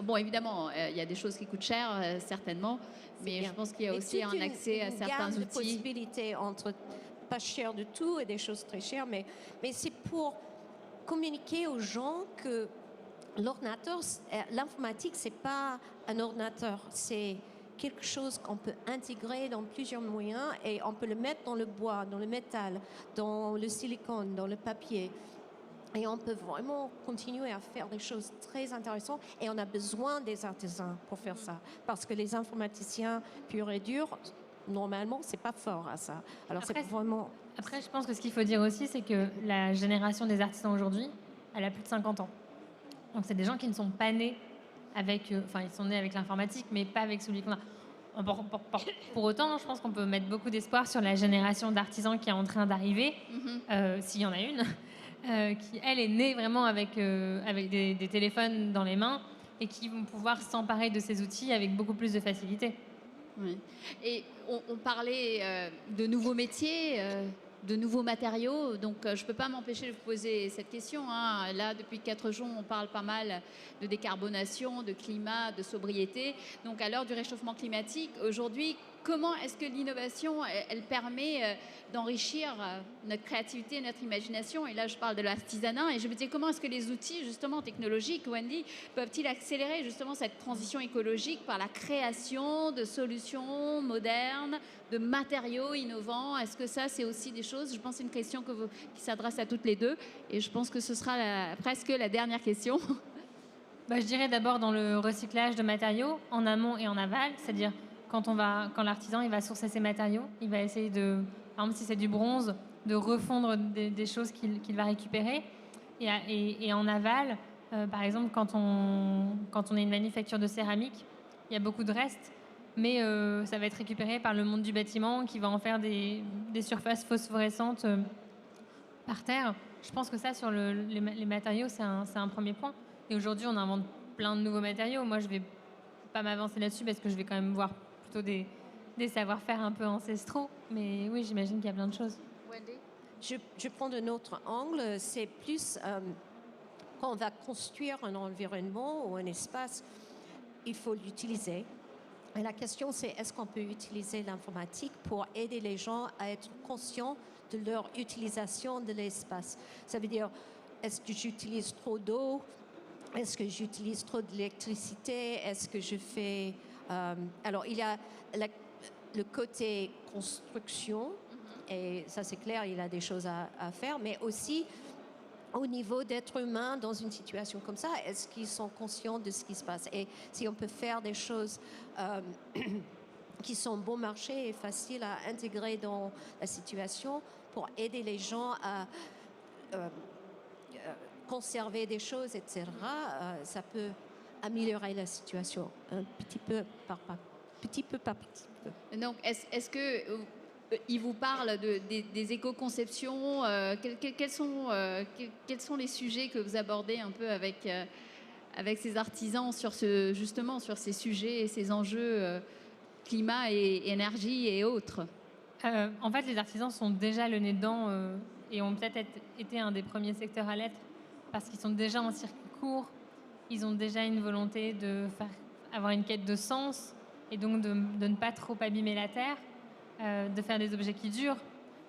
[SPEAKER 1] bon, évidemment, il y a des choses qui coûtent cher, certainement, mais je pense qu'il y a aussi un accès à certains outils.
[SPEAKER 3] De possibilités entre pas cher du tout et des choses très chères, mais c'est pour communiquer aux gens que l'ordinateur, l'informatique, c'est pas un ordinateur, c'est quelque chose qu'on peut intégrer dans plusieurs moyens et on peut le mettre dans le bois, dans le métal, dans le silicone, dans le papier. Et on peut vraiment continuer à faire des choses très intéressantes et on a besoin des artisans pour faire ça. Parce que les informaticiens purs et durs, normalement, c'est pas fort à ça. Alors c'est vraiment...
[SPEAKER 4] Après, je pense que ce qu'il faut dire aussi, c'est que la génération des artisans aujourd'hui, elle a plus de 50 ans. Donc c'est des gens qui ne sont pas nés avec... Enfin, ils sont nés avec l'informatique, mais pas avec celui qu'on a. Pour autant, je pense qu'on peut mettre beaucoup d'espoir sur la génération d'artisans qui est en train d'arriver, s'il y en a une, qui, elle, est née vraiment avec des téléphones dans les mains et qui vont pouvoir s'emparer de ces outils avec beaucoup plus de facilité.
[SPEAKER 1] Oui. Et on parlait de nouveaux métiers, de nouveaux matériaux. Donc, je ne peux pas m'empêcher de vous poser cette question, hein. Là, depuis 4 jours, on parle pas mal de décarbonation, de climat, de sobriété. Donc, à l'heure du réchauffement climatique, aujourd'hui, comment est-ce que l'innovation, elle permet d'enrichir notre créativité, notre imagination? Et là, je parle de l'artisanat. Et je me dis, comment est-ce que les outils, justement, technologiques, Wendy, peuvent-ils accélérer, justement, cette transition écologique par la création de solutions modernes, de matériaux innovants? Est-ce que ça, c'est aussi des choses, je pense que c'est une question qui s'adresse à toutes les deux. Et je pense que ce sera presque la dernière question.
[SPEAKER 4] Bah, je dirais d'abord dans le recyclage de matériaux, en amont et en aval, c'est-à-dire quand l'artisan il va sourcer ses matériaux, il va essayer de, par exemple si c'est du bronze, de refondre des choses qu'il va récupérer. Et en aval, par exemple quand on est une manufacture de céramique, il y a beaucoup de restes, mais ça va être récupéré par le monde du bâtiment qui va en faire des surfaces phosphorescentes par terre. Je pense que ça, sur les matériaux, c'est un premier point. Et aujourd'hui, on invente plein de nouveaux matériaux. Moi, je vais pas m'avancer là-dessus parce que je vais quand même voir plutôt des savoir-faire un peu ancestraux. Mais oui, j'imagine qu'il y a plein de choses.
[SPEAKER 3] Je prends un autre angle, c'est plus quand on va construire un environnement ou un espace, il faut l'utiliser. Et la question, c'est est-ce qu'on peut utiliser l'informatique pour aider les gens à être conscients de leur utilisation de l'espace? Ça veut dire, est-ce que j'utilise trop d'eau? Est-ce que j'utilise trop d'électricité? Est-ce que je fais... alors, il y a le côté construction, et ça c'est clair, il y a des choses à faire, mais aussi au niveau d'être humain dans une situation comme ça, est-ce qu'ils sont conscients de ce qui se passe? Et si on peut faire des choses qui sont bon marché et faciles à intégrer dans la situation pour aider les gens à conserver des choses, etc., ça peut améliorer la situation un petit peu par petit peu.
[SPEAKER 1] Donc, est-ce que il vous parle des éco-conceptions? Quels sont les sujets que vous abordez un peu avec ces artisans justement sur ces sujets et ces enjeux climat et énergie et autres?
[SPEAKER 4] En fait, les artisans sont déjà le nez dedans et ont peut-être été un des premiers secteurs à l'être parce qu'ils sont déjà en circuit court. Ils ont déjà une volonté avoir une quête de sens et donc de ne pas trop abîmer la terre, de faire des objets qui durent,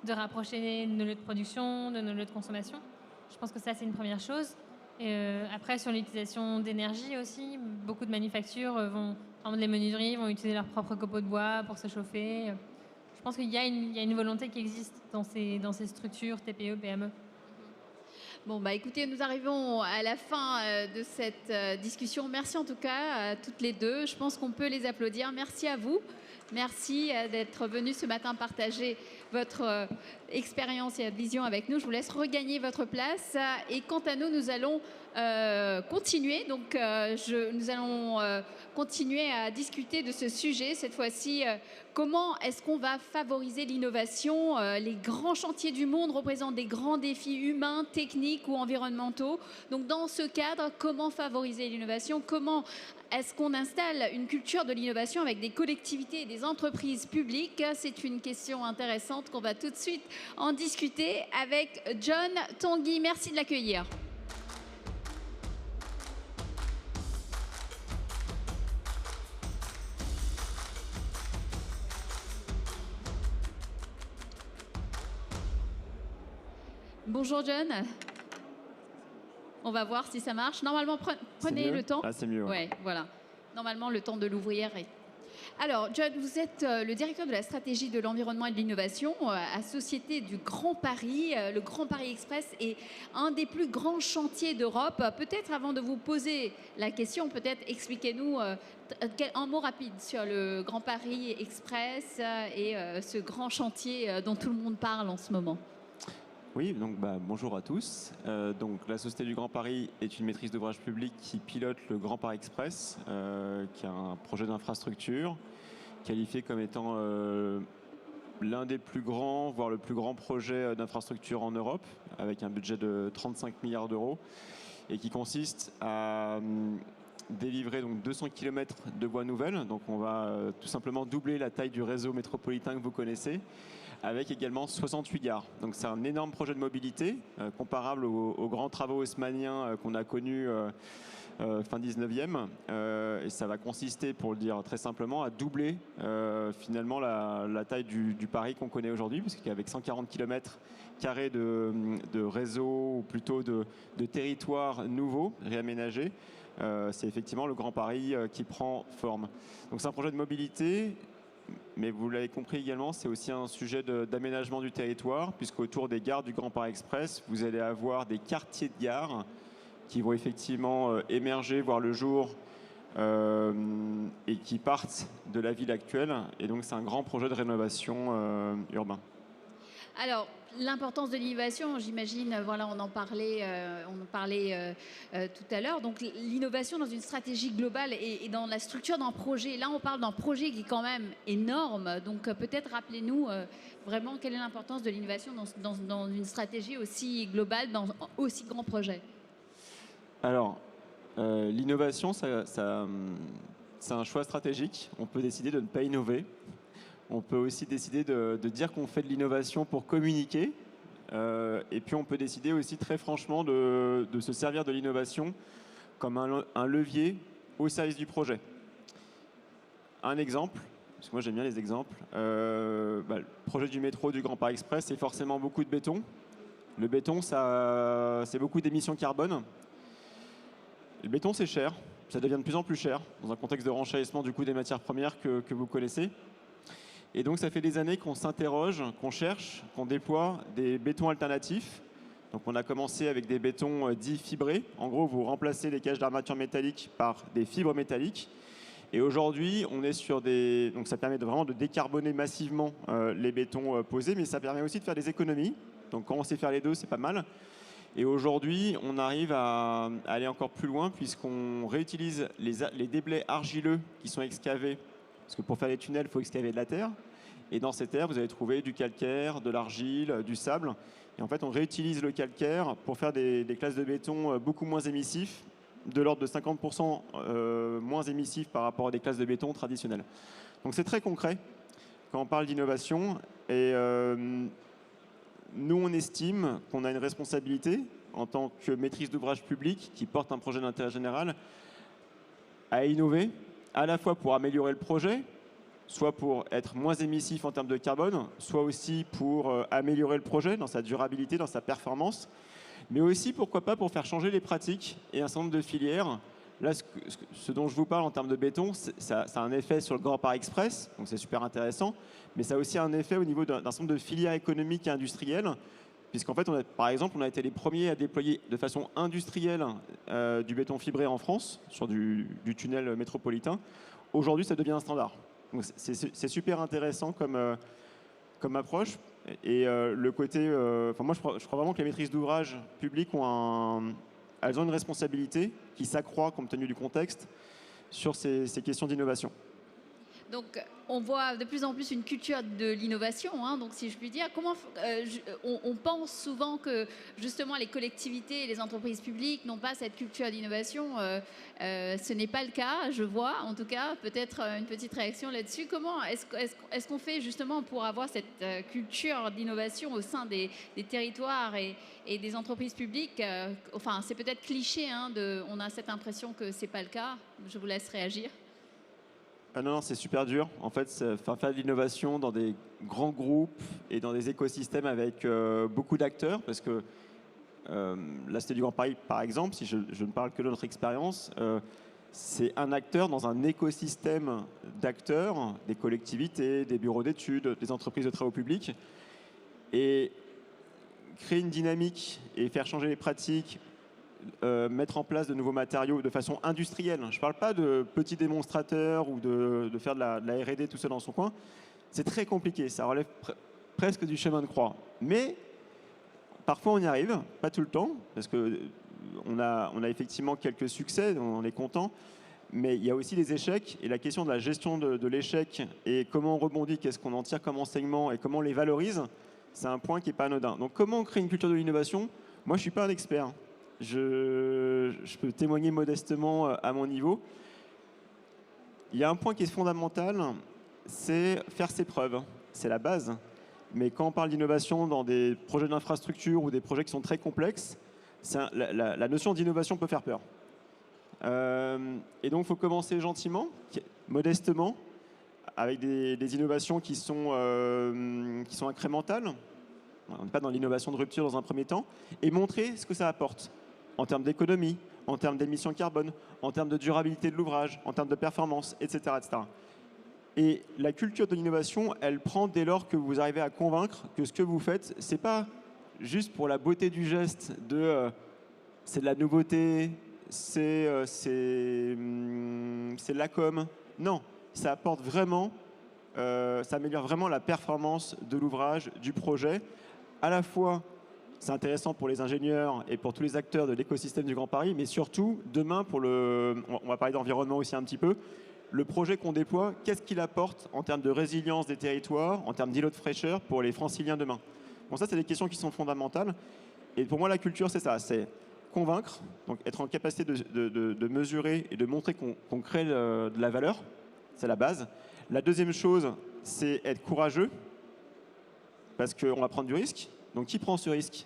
[SPEAKER 4] de rapprocher nos lieux de production de nos lieux de consommation. Je pense que ça, c'est une première chose. Et après, sur l'utilisation d'énergie aussi, beaucoup de manufactures par exemple, les menuiseries vont utiliser leurs propres copeaux de bois pour se chauffer. Je pense qu'il y a une volonté qui existe dans ces structures TPE, PME.
[SPEAKER 1] Bon, bah écoutez, nous arrivons à la fin de cette discussion. Merci en tout cas à toutes les deux. Je pense qu'on peut les applaudir. Merci à vous. Merci d'être venus ce matin partager votre expérience et votre vision avec nous. Je vous laisse regagner votre place. Et quant à nous, nous allons continuer. Donc, nous allons continuer à discuter de ce sujet. Cette fois-ci, comment est-ce qu'on va favoriser l'innovation? Les grands chantiers du monde représentent des grands défis humains, techniques ou environnementaux. Donc, dans ce cadre, comment favoriser l'innovation? Comment est-ce qu'on installe une culture de l'innovation avec des collectivités et des entreprises publiques? C'est une question intéressante qu'on va tout de suite en discuter avec John Tanguy. Merci de l'accueillir. Bonjour John. On va voir si ça marche. Normalement, prenez le temps.
[SPEAKER 5] Ah, c'est mieux.
[SPEAKER 1] Ouais, voilà. Normalement, le temps de l'ouvrir. Alors, John, vous êtes le directeur de la stratégie de l'environnement et de l'innovation à Société du Grand Paris. Le Grand Paris Express est un des plus grands chantiers d'Europe. Peut-être avant de vous poser la question, peut-être expliquez-nous un mot rapide sur le Grand Paris Express et ce grand chantier dont tout le monde parle en ce moment.
[SPEAKER 5] Oui, donc bonjour à tous. Donc la Société du Grand Paris est une maîtrise d'ouvrage public qui pilote le Grand Paris Express, qui est un projet d'infrastructure qualifié comme étant l'un des plus grands, voire le plus grand projet d'infrastructure en Europe, avec un budget de 35 milliards d'euros, et qui consiste à délivrer donc 200 km de voies nouvelles. Donc on va tout simplement doubler la taille du réseau métropolitain que vous connaissez, avec également 68 gares. Donc c'est un énorme projet de mobilité, comparable aux grands travaux haussmanniens qu'on a connus fin 19e. Et ça va consister, pour le dire très simplement, à doubler finalement la taille du Paris qu'on connaît aujourd'hui, puisqu'avec 140 km de réseau, ou plutôt de territoires nouveaux, réaménagés, c'est effectivement le Grand Paris qui prend forme. Donc c'est un projet de mobilité, mais vous l'avez compris également, c'est aussi un sujet d'aménagement du territoire, puisqu'autour des gares du Grand Paris Express, vous allez avoir des quartiers de gares qui vont effectivement émerger, voir le jour, et qui partent de la ville actuelle. Et donc c'est un grand projet de rénovation urbain.
[SPEAKER 1] Alors, l'importance de l'innovation, j'imagine, voilà, on en parlait tout à l'heure. Donc, l'innovation dans une stratégie globale et dans la structure d'un projet. Là, on parle d'un projet qui est quand même énorme. Donc, peut-être rappelez-nous vraiment quelle est l'importance de l'innovation dans une stratégie aussi globale, dans aussi grand projet.
[SPEAKER 5] Alors, l'innovation, c'est un choix stratégique. On peut décider de ne pas innover. On peut aussi décider de dire qu'on fait de l'innovation pour communiquer. Et puis on peut décider aussi très franchement de se servir de l'innovation comme un levier au service du projet. Un exemple, parce que moi j'aime bien les exemples, le projet du métro du Grand Paris Express, c'est forcément beaucoup de béton. Le béton, c'est beaucoup d'émissions carbone. Le béton, c'est cher. Ça devient de plus en plus cher dans un contexte de renchérissement du coût des matières premières que vous connaissez. Et donc, ça fait des années qu'on s'interroge, qu'on cherche, qu'on déploie des bétons alternatifs. Donc, on a commencé avec des bétons dits fibrés. En gros, vous remplacez les cages d'armature métallique par des fibres métalliques. Et aujourd'hui, on est sur des... Donc, ça permet vraiment de décarboner massivement les bétons posés, mais ça permet aussi de faire des économies. Donc, quand on sait faire les deux, c'est pas mal. Et aujourd'hui, on arrive à aller encore plus loin, puisqu'on réutilise les déblais argileux qui sont excavés. Parce que pour faire les tunnels, il faut excaver de la terre. Et dans ces terres, vous allez trouver du calcaire, de l'argile, du sable. Et en fait, on réutilise le calcaire pour faire des classes de béton beaucoup moins émissifs, de l'ordre de 50% moins émissifs par rapport à des classes de béton traditionnelles. Donc c'est très concret quand on parle d'innovation. Et nous, on estime qu'on a une responsabilité en tant que maîtrise d'ouvrage public qui porte un projet d'intérêt général à innover, à la fois pour améliorer le projet, soit pour être moins émissif en termes de carbone, soit aussi pour améliorer le projet dans sa durabilité, dans sa performance, mais aussi, pourquoi pas, pour faire changer les pratiques et un certain nombre de filières. Là, ce dont je vous parle en termes de béton, ça a un effet sur le Grand Paris Express, donc c'est super intéressant, mais ça a aussi un effet au niveau d'un certain nombre de filières économiques et industrielles, puisqu'en fait, par exemple, on a été les premiers à déployer de façon industrielle du béton fibré en France, sur du tunnel métropolitain. Aujourd'hui, ça devient un standard. Donc c'est super intéressant comme approche. Et le côté... moi, je crois vraiment que les maîtrises d'ouvrage publiques elles ont une responsabilité qui s'accroît, compte tenu du contexte, sur ces questions d'innovation.
[SPEAKER 1] Donc, on voit de plus en plus une culture de l'innovation, hein, donc si je puis dire. On pense souvent que justement les collectivités et les entreprises publiques n'ont pas cette culture d'innovation. Ce n'est pas le cas, je vois en tout cas. Peut-être une petite réaction là-dessus. Comment est-ce qu'on fait justement pour avoir cette culture d'innovation au sein des territoires et des entreprises publiques? Enfin, c'est peut-être cliché, hein, on a cette impression que ce n'est pas le cas. Je vous laisse réagir.
[SPEAKER 5] Non, c'est super dur. En fait, faire de l'innovation dans des grands groupes et dans des écosystèmes avec beaucoup d'acteurs, parce que la Cité du Grand Paris, par exemple, si je ne parle que de notre expérience, c'est un acteur dans un écosystème d'acteurs, des collectivités, des bureaux d'études, des entreprises de travaux publics. Et créer une dynamique et faire changer les pratiques, mettre en place de nouveaux matériaux de façon industrielle. Je ne parle pas de petits démonstrateurs ou de faire de la R&D tout seul dans son coin. C'est très compliqué, ça relève presque du chemin de croix. Mais parfois on y arrive, pas tout le temps, parce qu'on a effectivement quelques succès, on est content, mais il y a aussi des échecs. Et la question de la gestion de l'échec et comment on rebondit, qu'est-ce qu'on en tire comme enseignement et comment on les valorise, c'est un point qui n'est pas anodin. Donc comment on crée une culture de l'innovation? Moi, je ne suis pas un expert. je peux témoigner modestement à mon niveau. Il y a un point qui est fondamental, c'est faire ses preuves. C'est la base. Mais quand on parle d'innovation dans des projets d'infrastructure ou des projets qui sont très complexes, la notion d'innovation peut faire peur. Et donc, il faut commencer gentiment, modestement, avec des innovations qui sont incrémentales. On n'est pas dans l'innovation de rupture dans un premier temps, et montrer ce que ça apporte en termes d'économie, en termes d'émissions carbone, en termes de durabilité de l'ouvrage, en termes de performance, etc., etc. Et la culture de l'innovation, elle prend dès lors que vous arrivez à convaincre que ce que vous faites, c'est pas juste pour la beauté du geste de c'est de la nouveauté, c'est de la com. Non, ça apporte vraiment, ça améliore vraiment la performance de l'ouvrage, du projet. À la fois, c'est intéressant pour les ingénieurs et pour tous les acteurs de l'écosystème du Grand Paris, mais surtout, demain, on va parler d'environnement aussi un petit peu, le projet qu'on déploie, qu'est-ce qu'il apporte en termes de résilience des territoires, en termes d'îlots de fraîcheur pour les franciliens demain? Bon, ça, c'est des questions qui sont fondamentales. Et pour moi, la culture, c'est ça, c'est convaincre, donc être en capacité de mesurer et de montrer qu'on crée de la valeur. C'est la base. La deuxième chose, c'est être courageux, parce qu'on va prendre du risque. Donc, qui prend ce risque?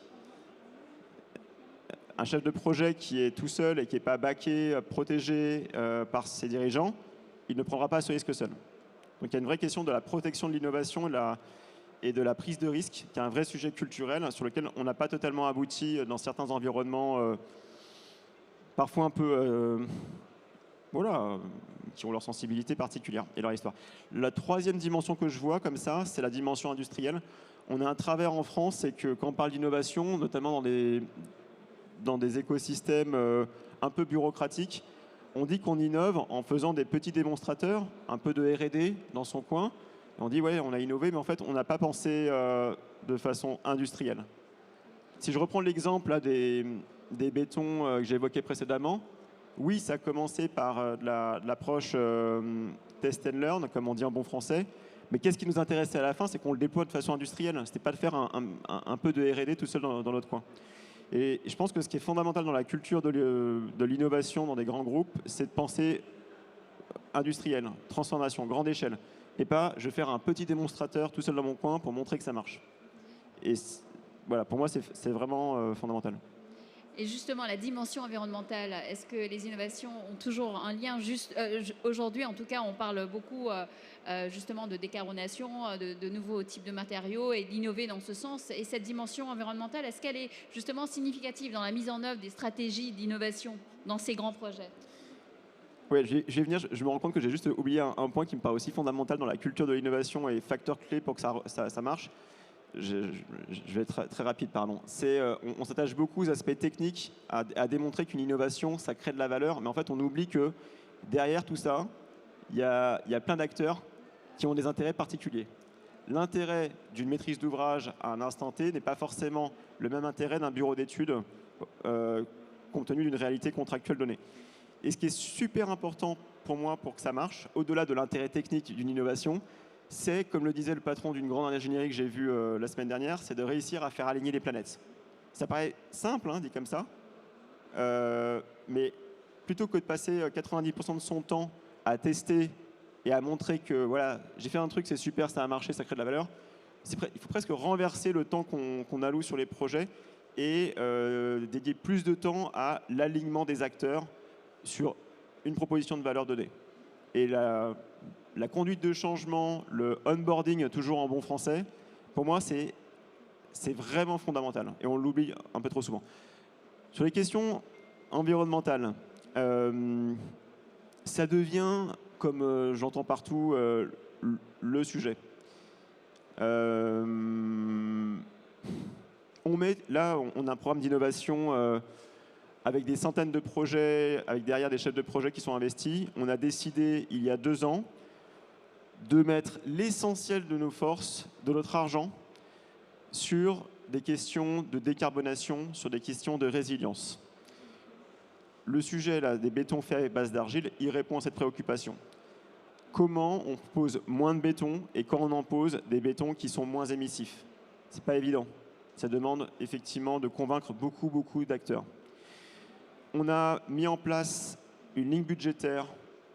[SPEAKER 5] Un chef de projet qui est tout seul et qui n'est pas backé, protégé par ses dirigeants, il ne prendra pas ce risque seul. Donc il y a une vraie question de la protection de l'innovation et de la prise de risque, qui est un vrai sujet culturel sur lequel on n'a pas totalement abouti dans certains environnements, parfois un peu, qui ont leur sensibilité particulière et leur histoire. La troisième dimension que je vois comme ça, c'est la dimension industrielle. On a un travers en France, c'est que quand on parle d'innovation, notamment dans des écosystèmes un peu bureaucratiques, on dit qu'on innove en faisant des petits démonstrateurs, un peu de R&D dans son coin. Et on dit, ouais, on a innové, mais en fait, on n'a pas pensé de façon industrielle. Si je reprends l'exemple des bétons que j'évoquais précédemment, oui, ça a commencé par de l'approche test and learn, comme on dit en bon français. Mais qu'est-ce qui nous intéressait à la fin, c'est qu'on le déploie de façon industrielle. Ce n'était pas de faire un peu de R&D tout seul dans notre coin. Et je pense que ce qui est fondamental dans la culture de l'innovation dans des grands groupes, c'est de penser industriel, transformation, grande échelle. Et pas, je vais faire un petit démonstrateur tout seul dans mon coin pour montrer que ça marche. Et voilà, pour moi, c'est vraiment fondamental.
[SPEAKER 1] Et justement, la dimension environnementale, est-ce que les innovations ont toujours un lien aujourd'hui, en tout cas, on parle beaucoup justement de décarbonation, de nouveaux types de matériaux et d'innover dans ce sens. Et cette dimension environnementale, est-ce qu'elle est justement significative dans la mise en œuvre des stratégies d'innovation dans ces grands projets?
[SPEAKER 5] Oui, je vais venir. Je me rends compte que j'ai juste oublié un point qui me paraît aussi fondamental dans la culture de l'innovation et facteur clé pour que ça marche. Je vais être très rapide, pardon. On s'attache beaucoup aux aspects techniques, à démontrer qu'une innovation, ça crée de la valeur, mais en fait, on oublie que derrière tout ça, il y a plein d'acteurs qui ont des intérêts particuliers. L'intérêt d'une maîtrise d'ouvrage à un instant T n'est pas forcément le même intérêt d'un bureau d'études compte tenu d'une réalité contractuelle donnée. Et ce qui est super important pour moi pour que ça marche, au-delà de l'intérêt technique d'une innovation, c'est, comme le disait le patron d'une grande ingénierie que j'ai vu la semaine dernière, c'est de réussir à faire aligner les planètes. Ça paraît simple, dit comme ça, mais plutôt que de passer 90% de son temps à tester et à montrer que voilà, j'ai fait un truc, c'est super, ça a marché, ça crée de la valeur, il faut presque renverser le temps qu'on alloue sur les projets et dédier plus de temps à l'alignement des acteurs sur une proposition de valeur donnée. Et la conduite de changement, le onboarding, toujours en bon français, pour moi, c'est vraiment fondamental. Et on l'oublie un peu trop souvent. Sur les questions environnementales, ça devient, comme j'entends partout, le sujet. On a un programme d'innovation avec des centaines de projets, avec derrière des chefs de projet qui sont investis. On a décidé, il y a 2 ans, de mettre l'essentiel de nos forces, de notre argent, sur des questions de décarbonation, sur des questions de résilience. Le sujet là, des bétons faits à base d'argile, il répond à cette préoccupation. Comment on pose moins de béton et quand on en pose des bétons qui sont moins émissifs? C'est pas évident. Ça demande effectivement de convaincre beaucoup d'acteurs. On a mis en place une ligne budgétaire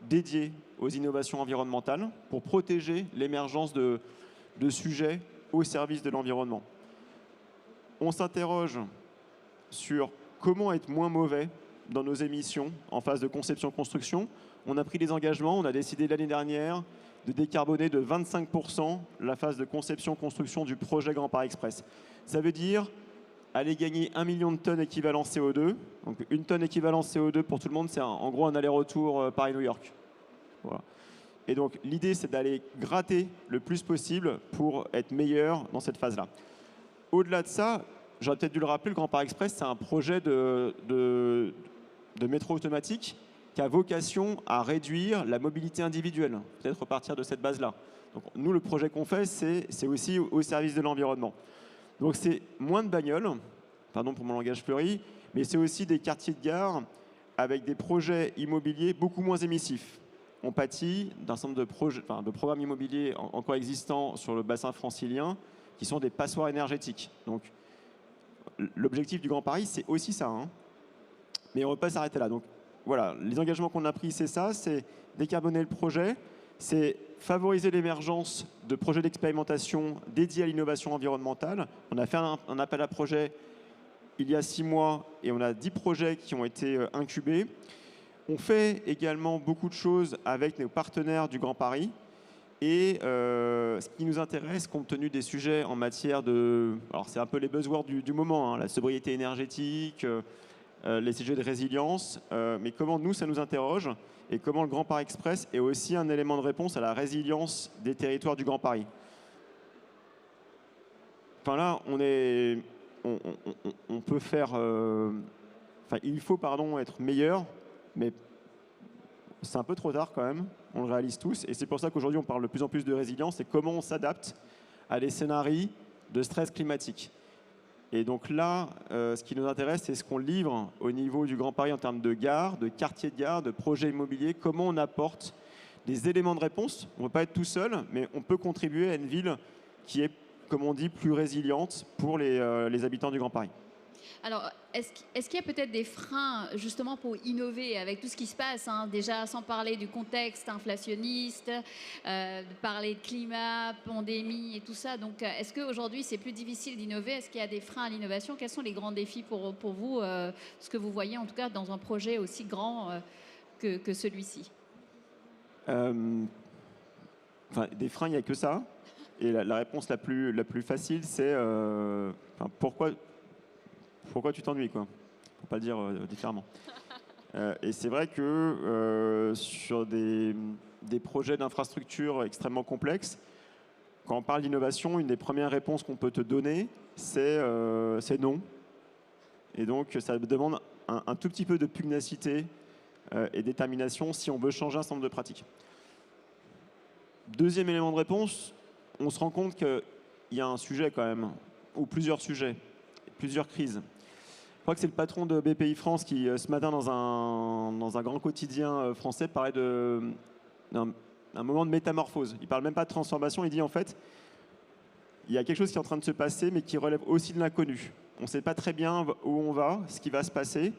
[SPEAKER 5] dédiée aux innovations environnementales pour protéger l'émergence de sujets au service de l'environnement. On s'interroge sur comment être moins mauvais dans nos émissions en phase de conception-construction. On a pris des engagements, on a décidé l'année dernière de décarboner de 25% la phase de conception-construction du projet Grand Paris Express. Ça veut dire aller gagner 1 million de tonnes équivalent CO2. Donc une tonne équivalent CO2 pour tout le monde, c'est en gros un aller-retour Paris-New York. Voilà. Et donc l'idée, c'est d'aller gratter le plus possible pour être meilleur dans cette phase-là. Au-delà de ça, j'aurais peut-être dû le rappeler, le Grand Paris Express, c'est un projet de métro automatique qui a vocation à réduire la mobilité individuelle, peut-être repartir de cette base-là. Donc nous, le projet qu'on fait, c'est aussi au service de l'environnement. Donc c'est moins de bagnoles, pardon pour mon langage fleuri, mais c'est aussi des quartiers de gare avec des projets immobiliers beaucoup moins émissifs. On pâtit d'un certain nombre de programmes immobiliers encore existants sur le bassin francilien qui sont des passoires énergétiques. Donc l'objectif du Grand Paris, c'est aussi ça. Hein. Mais on ne va pas s'arrêter là. Donc voilà, les engagements qu'on a pris, c'est ça, c'est décarboner le projet, c'est favoriser l'émergence de projets d'expérimentation dédiés à l'innovation environnementale. On a fait un appel à projet il y a 6 mois et on a 10 projets qui ont été incubés. On fait également beaucoup de choses avec nos partenaires du Grand Paris. Et ce qui nous intéresse, compte tenu des sujets en matière de... Alors c'est un peu les buzzwords du moment, hein, la sobriété énergétique, les sujets de résilience, mais comment nous, ça nous interroge et comment le Grand Paris Express est aussi un élément de réponse à la résilience des territoires du Grand Paris. Enfin là, on peut faire... Enfin, il faut, pardon, être meilleur, mais c'est un peu trop tard quand même, on le réalise tous. Et c'est pour ça qu'aujourd'hui, on parle de plus en plus de résilience et comment on s'adapte à des scénarios de stress climatique. Et donc là, ce qui nous intéresse, c'est ce qu'on livre au niveau du Grand Paris en termes de gares, de quartiers de gare, de projets immobiliers, comment on apporte des éléments de réponse. On ne peut pas être tout seul, mais on peut contribuer à une ville qui est, comme on dit, plus résiliente pour les habitants du Grand Paris.
[SPEAKER 1] Alors, est-ce qu'il y a peut-être des freins justement pour innover avec tout ce qui se passe, hein, déjà sans parler du contexte inflationniste, de parler de climat, pandémie et tout ça. Donc, est-ce qu'aujourd'hui c'est plus difficile d'innover? Est-ce qu'il y a des freins à l'innovation? Quels sont les grands défis pour vous, ce que vous voyez en tout cas dans un projet aussi grand que celui-ci?
[SPEAKER 5] Enfin, des freins, il n'y a que ça. Et la réponse la plus facile, c'est pourquoi tu t'ennuies, quoi, pour pas dire différemment. Et c'est vrai que sur des projets d'infrastructure extrêmement complexes, quand on parle d'innovation, une des premières réponses qu'on peut te donner, c'est non. Et donc, ça demande un tout petit peu de pugnacité et détermination si on veut changer un certain nombre de pratiques. Deuxième élément de réponse, on se rend compte qu'il y a un sujet quand même, ou plusieurs sujets, plusieurs crises. Je crois que c'est le patron de BPI France qui, ce matin, dans un grand quotidien français, parlait d'un moment de métamorphose. Il ne parle même pas de transformation, il dit en fait, il y a quelque chose qui est en train de se passer, mais qui relève aussi de l'inconnu. On ne sait pas très bien où on va, ce qui va se passer,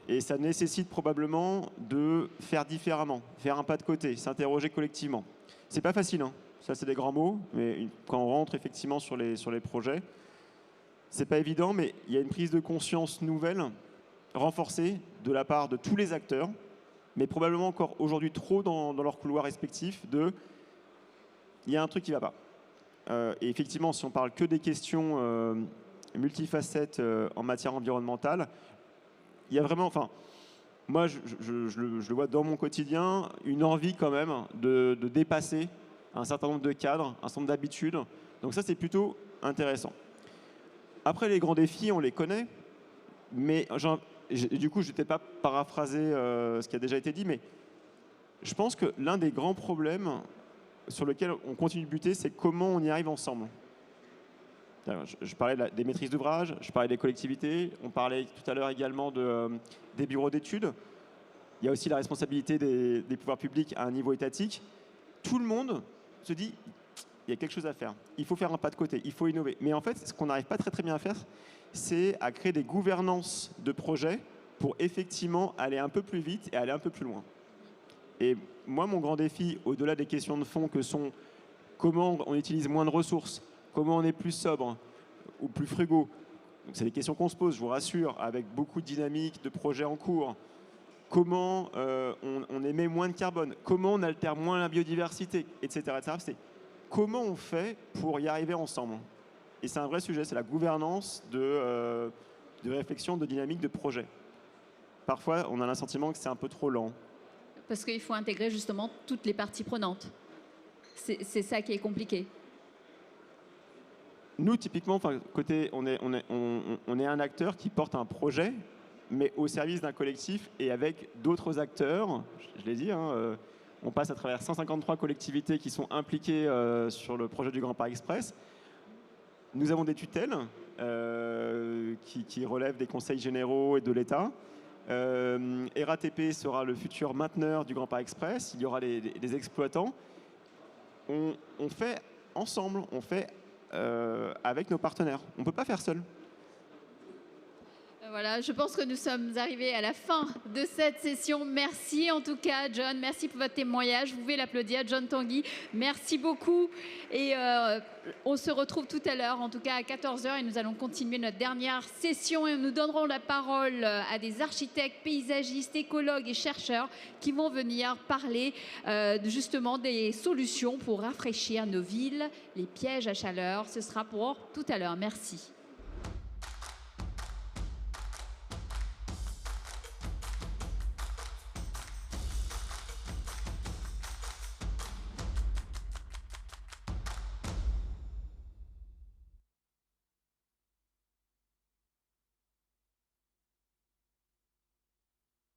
[SPEAKER 5] et ça nécessite probablement de faire différemment, faire un pas de côté, s'interroger collectivement. C'est pas facile, hein. Ça c'est des grands mots, mais quand on rentre effectivement sur les projets, c'est pas évident, mais il y a une prise de conscience nouvelle, renforcée de la part de tous les acteurs, mais probablement encore aujourd'hui trop dans leurs couloirs respectifs, il y a un truc qui ne va pas. Et effectivement, si on parle que des questions multifacettes en matière environnementale, il y a vraiment, enfin, moi je le vois dans mon quotidien, une envie quand même de dépasser un certain nombre de cadres, un certain nombre d'habitudes. Donc ça, c'est plutôt intéressant. Après, les grands défis, on les connaît, mais du coup, je ne vais pas paraphraser ce qui a déjà été dit, mais je pense que l'un des grands problèmes sur lequel on continue de buter, c'est comment on y arrive ensemble. Je parlais des maîtrises d'ouvrage, je parlais des collectivités, on parlait tout à l'heure également des bureaux d'études. Il y a aussi la responsabilité des pouvoirs publics à un niveau étatique. Tout le monde se dit, il y a quelque chose à faire. Il faut faire un pas de côté, il faut innover. Mais en fait, ce qu'on n'arrive pas très bien à faire, c'est à créer des gouvernances de projets pour effectivement aller un peu plus vite et aller un peu plus loin. Et moi, mon grand défi, au-delà des questions de fond que sont comment on utilise moins de ressources, comment on est plus sobre ou plus frugaux, c'est des questions qu'on se pose, je vous rassure, avec beaucoup de dynamique, de projets en cours. Comment on émet moins de carbone, comment on altère moins la biodiversité, etc. C'est comment on fait pour y arriver ensemble. Et c'est un vrai sujet, c'est la gouvernance de réflexion, de dynamique, de projet. Parfois, on a l'assentiment que c'est un peu trop lent.
[SPEAKER 1] Parce qu'il faut intégrer justement toutes les parties prenantes. C'est ça qui est compliqué.
[SPEAKER 5] Nous, typiquement, côté, on est un acteur qui porte un projet, mais au service d'un collectif et avec d'autres acteurs. Je l'ai dit, hein, on passe à travers 153 collectivités qui sont impliquées sur le projet du Grand Paris Express. Nous avons des tutelles qui relèvent des conseils généraux et de l'État. RATP sera le futur mainteneur du Grand Paris Express. Il y aura des exploitants. On fait ensemble, on fait avec nos partenaires. On ne peut pas faire seul.
[SPEAKER 1] Voilà, je pense que nous sommes arrivés à la fin de cette session. Merci en tout cas, John. Merci pour votre témoignage. Vous pouvez l'applaudir, John Tanguy. Merci beaucoup. Et on se retrouve tout à l'heure, en tout cas à 14h, et nous allons continuer notre dernière session. Et nous donnerons la parole à des architectes, paysagistes, écologues et chercheurs qui vont venir parler justement des solutions pour rafraîchir nos villes, les pièges à chaleur. Ce sera pour tout à l'heure. Merci.